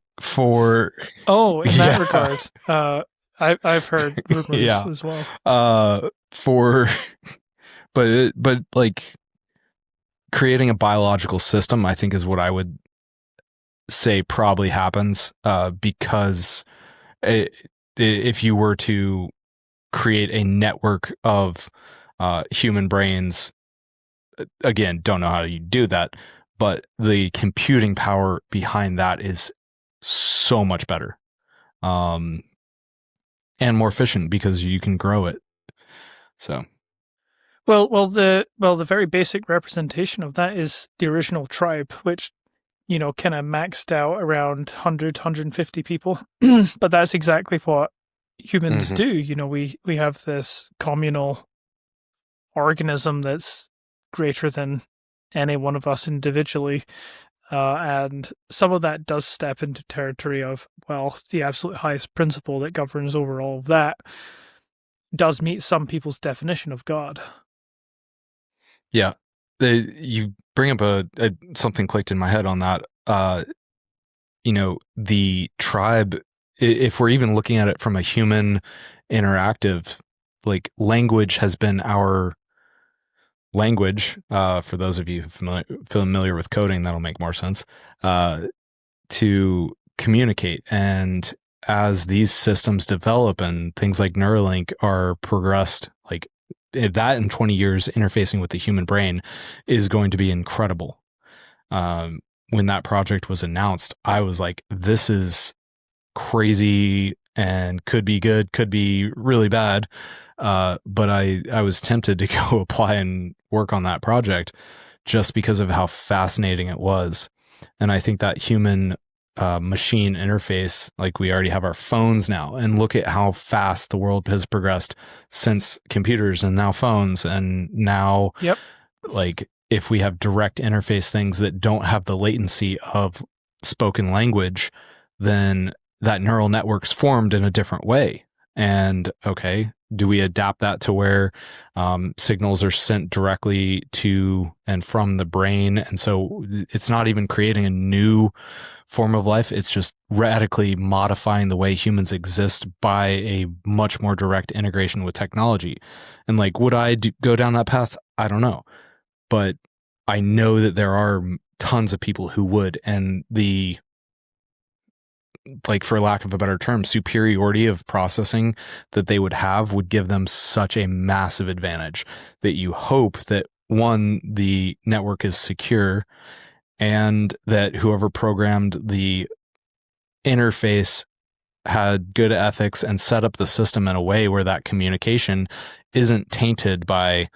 S1: that regard, I've heard rumors as well.
S2: But like creating a biological system, I think, is what I would say probably happens, because if you were to create a network of human brains, again, don't know how you do that, but the computing power behind that is so much better, and more efficient because you can grow it. So,
S1: The very basic representation of that is the original tribe, which kind of maxed out around 150 people. But that's exactly what humans
S2: mhm.
S1: do. We have this communal organism that's greater than any one of us individually. And some of that does step into territory of, well, the absolute highest principle that governs over all of that does meet some people's definition of God.
S2: Yeah, you bring up something clicked in my head on that. The tribe, if we're even looking at it from a human interactive, like language has been our language. For those of you familiar with coding, that'll make more sense. To communicate. And as these systems develop and things like Neuralink are progressed, like that in 20 years interfacing with the human brain is going to be incredible. When that project was announced, I was like, this is crazy and could be good, could be really bad. But I was tempted to go apply and work on that project just because of how fascinating it was. And I think that human machine interface, like we already have our phones now, and look at how fast the world has progressed since computers and now phones. And now,
S1: Yep.
S2: like, if we have direct interface things that don't have the latency of spoken language, then that neural network's formed in a different way. And okay, do we adapt that to where signals are sent directly to and from the brain? And so it's not even creating a new form of life. It's just radically modifying the way humans exist by a much more direct integration with technology. And like, would I go down that path? I don't know. But I know that there are tons of people who would. And the, like, for lack of a better term, superiority of processing that they would have would give them such a massive advantage that you hope that, one, the network is secure, and that whoever programmed the interface had good ethics and set up the system in a way where that communication isn't tainted by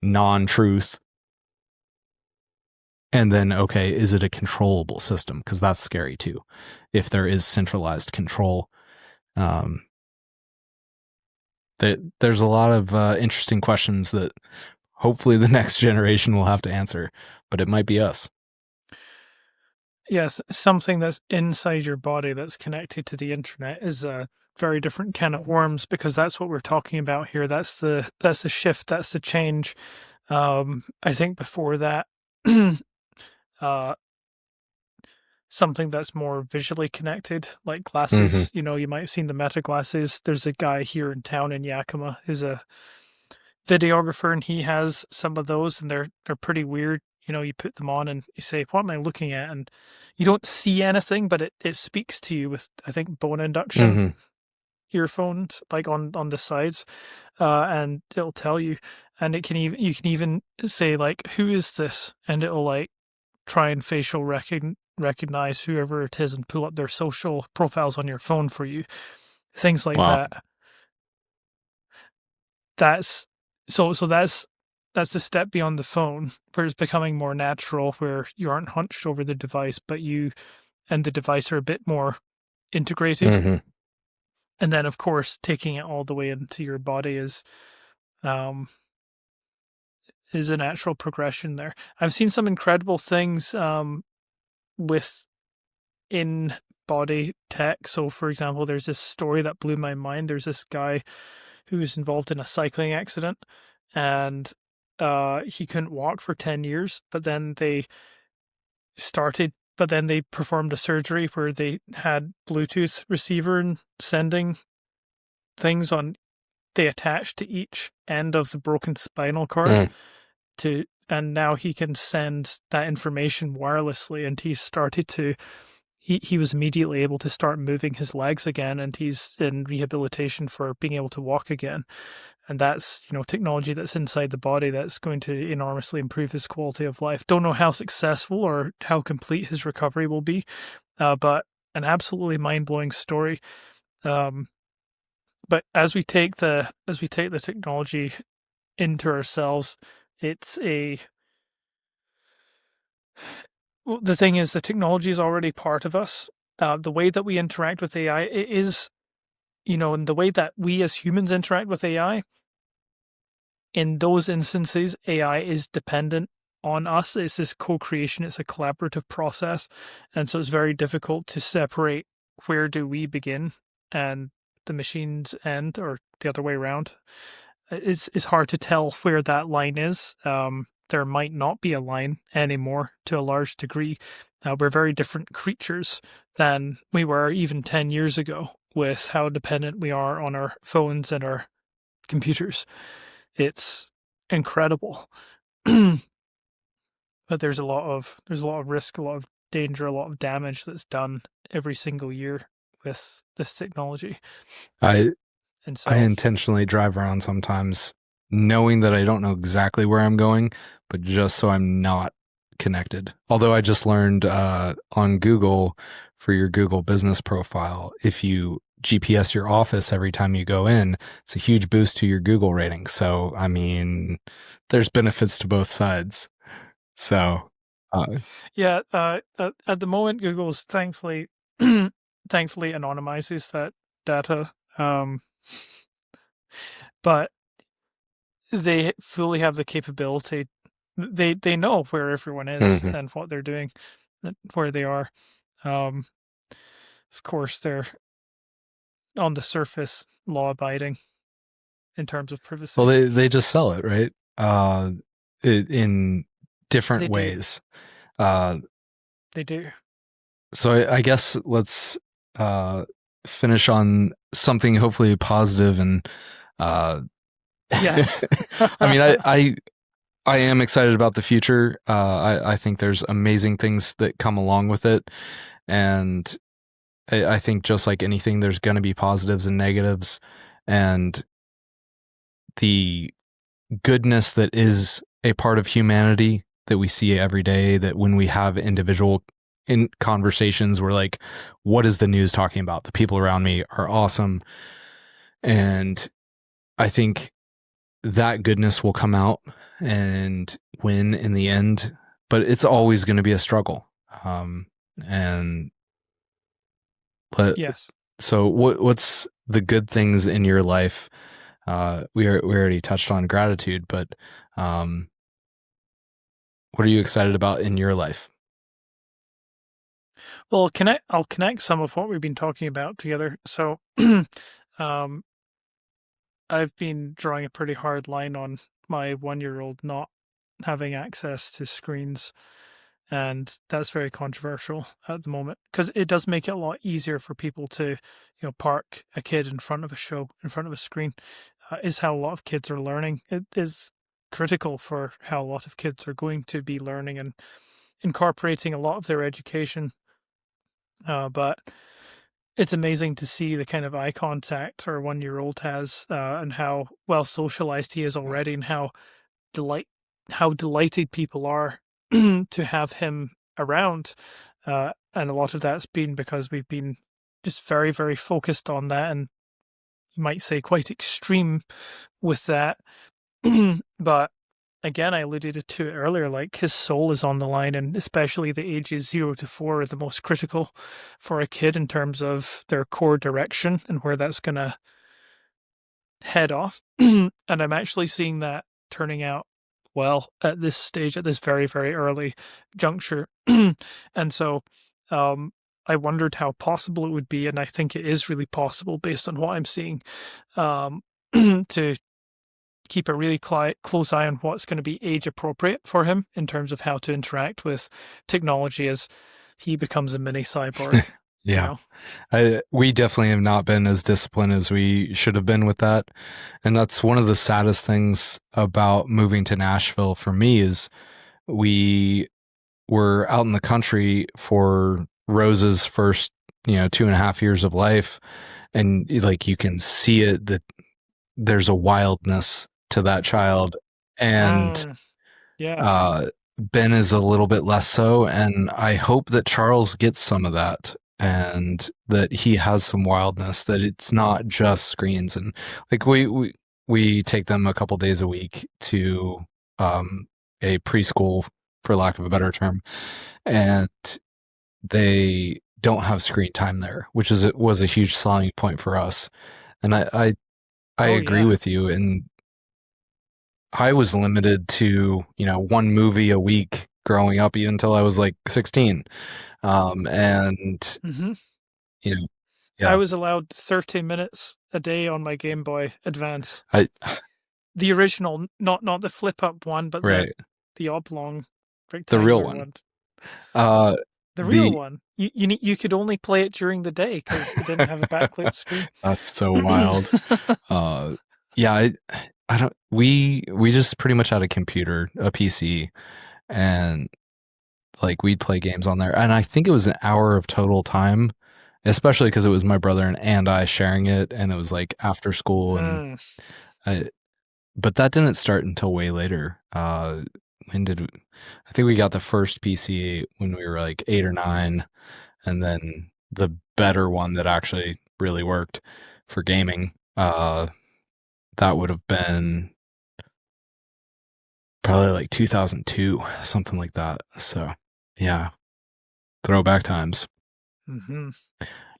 S2: non-truth. And then, okay, is it a controllable system? Because that's scary too. If there is centralized control, there's a lot of interesting questions that hopefully the next generation will have to answer, but it might be us.
S1: Yes, something that's inside your body that's connected to the internet is a very different can of worms, because that's what we're talking about here. That's the shift, that's the change. I think before that, uh, something that's more visually connected, like glasses. You might have seen the Meta glasses. There's a guy here in town in Yakima who's a videographer, and he has some of those, and they're pretty weird. You put them on and you say, "What am I looking at?" And you don't see anything, but it speaks to you with, I think, bone induction earphones, like on the sides, and it'll tell you. And you can even say, like, "Who is this?" And it'll, like, try and facial recognize whoever it is and pull up their social profiles on your phone for you. Things like
S2: Wow.
S1: that. That's that's a step beyond the phone, where it's becoming more natural, where you aren't hunched over the device, but you and the device are a bit more integrated. And then, of course, taking it all the way into your body um, is a natural progression there. I've seen some incredible things with in-body tech. So, for example, there's this story that blew my mind. There's this guy who was involved in a cycling accident, and he couldn't walk for 10 years, but then they performed a surgery where they had Bluetooth receiver and sending things on. They attached to each end of the broken spinal cord and now he can send that information wirelessly, and he's started to he was immediately able to start moving his legs again, and he's in rehabilitation for being able to walk again. And that's, technology that's inside the body that's going to enormously improve his quality of life. Don't know how successful or how complete his recovery will be, but an absolutely mind-blowing story. But as we take the technology into ourselves, the thing is, the technology is already part of us. The way that we interact with AI is, and the way that we as humans interact with AI, in those instances, AI is dependent on us. It's this co-creation. It's a collaborative process. And so it's very difficult to separate where do we begin and the machines end, or the other way around. It's hard to tell where that line is. There might not be a line anymore to a large degree. We're very different creatures than we were even 10 years ago, with how dependent we are on our phones and our computers. It's incredible. But there's a lot of risk, a lot of danger, a lot of damage that's done every single year with this technology.
S2: I
S1: And so
S2: intentionally drive around sometimes knowing that I don't know exactly where I'm going, but just so I'm not connected. Although I just learned on Google, for your Google business profile, if you GPS your office every time you go in, it's a huge boost to your Google rating. So, I mean, there's benefits to both sides. So,
S1: yeah, at the moment, Google's thankfully anonymizes that data, but they fully have the capability. They know where everyone is and what they're doing, where they are. Of course, they're on the surface law abiding in terms of privacy.
S2: well, they just sell it, right? In different
S1: They do.
S2: ways.
S1: They do.
S2: So I guess let's finish on something hopefully positive and
S1: Yes.
S2: I mean, I am excited about the future. I think there's amazing things that come along with it, and I think just like anything, there's going to be positives and negatives, and the goodness that is a part of humanity that we see every day, that when we have individual in conversations, we're like, what is the news talking about? The people around me are awesome. And I think that goodness will come out and win in the end, but it's always going to be a struggle. And
S1: Yes.
S2: so what's the good things in your life? We already touched on gratitude, but what are you excited about in your life?
S1: Well, I'll connect some of what we've been talking about together. So, I've been drawing a pretty hard line on my 1-year-old not having access to screens, and that's very controversial at the moment, because it does make it a lot easier for people to, park a kid in front of a screen. Is how a lot of kids are learning. It is critical for how a lot of kids are going to be learning and incorporating a lot of their education. But it's amazing to see the kind of eye contact our 1-year-old has, and how well socialized he is already, and how delighted people are to have him around. And a lot of that's been because we've been just very, very focused on that, and you might say quite extreme with that. But again, I alluded to it earlier, like his soul is on the line, and especially the ages 0 to 4 are the most critical for a kid in terms of their core direction and where that's going to head off. And I'm actually seeing that turning out well at this stage, at this very, very early juncture. And so I wondered how possible it would be, and I think it is really possible based on what I'm seeing, to keep a really close eye on what's going to be age appropriate for him in terms of how to interact with technology as he becomes a mini cyborg.
S2: Yeah. We definitely have not been as disciplined as we should have been with that. And that's one of the saddest things about moving to Nashville for me, is we were out in the country for Rose's first, 2.5 years of life, and like you can see it that there's a wildness to that child, and
S1: Yeah.
S2: Ben is a little bit less so, and I hope that Charles gets some of that and that he has some wildness, that it's not just screens. And like we take them a couple days a week to a preschool, for lack of a better term, and they don't have screen time there, which was a huge selling point for us. And I
S1: Oh,
S2: agree
S1: yeah.
S2: with you. And I was limited to, one movie a week growing up, even until I was like 16. And,
S1: Hmm.
S2: you know,
S1: I
S2: yeah,
S1: was allowed 30 minutes a day on my Game Boy Advance.
S2: I,
S1: The original, not the flip up one, but
S2: right.
S1: the oblong
S2: The real
S1: rectangular
S2: one.
S1: one.
S2: Uh,
S1: The real
S2: the,
S1: one. You could only play it during the day because it didn't have a backlit screen.
S2: that's so wild. Yeah, I don't, we just pretty much had a computer, a PC, and like we'd play games on there. And I think it was an hour of total time, especially because it was my brother and I sharing it, and it was like after school. And
S1: Mm.
S2: I, but that didn't start until way later. When did I think we got the first PC when we were like 8 or 9, and then the better one that actually really worked for gaming. That would have been probably like 2002, something like that. So yeah, throwback times.
S1: Hmm.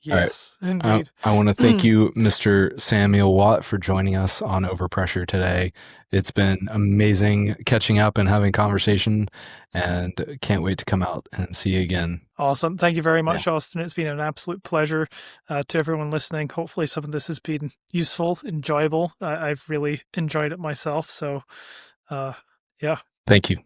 S2: All right.
S1: Yes, indeed.
S2: I want to thank you, Mr. Samuel Watt, for joining us on Overpressure today. It's been amazing catching up and having conversation, and can't wait to come out and see you again.
S1: Awesome. Thank you very
S2: Yeah.
S1: much, Austin. It's been an absolute pleasure. To everyone listening, hopefully some of this has been useful, enjoyable. I've really enjoyed it myself. So, yeah.
S2: Thank you.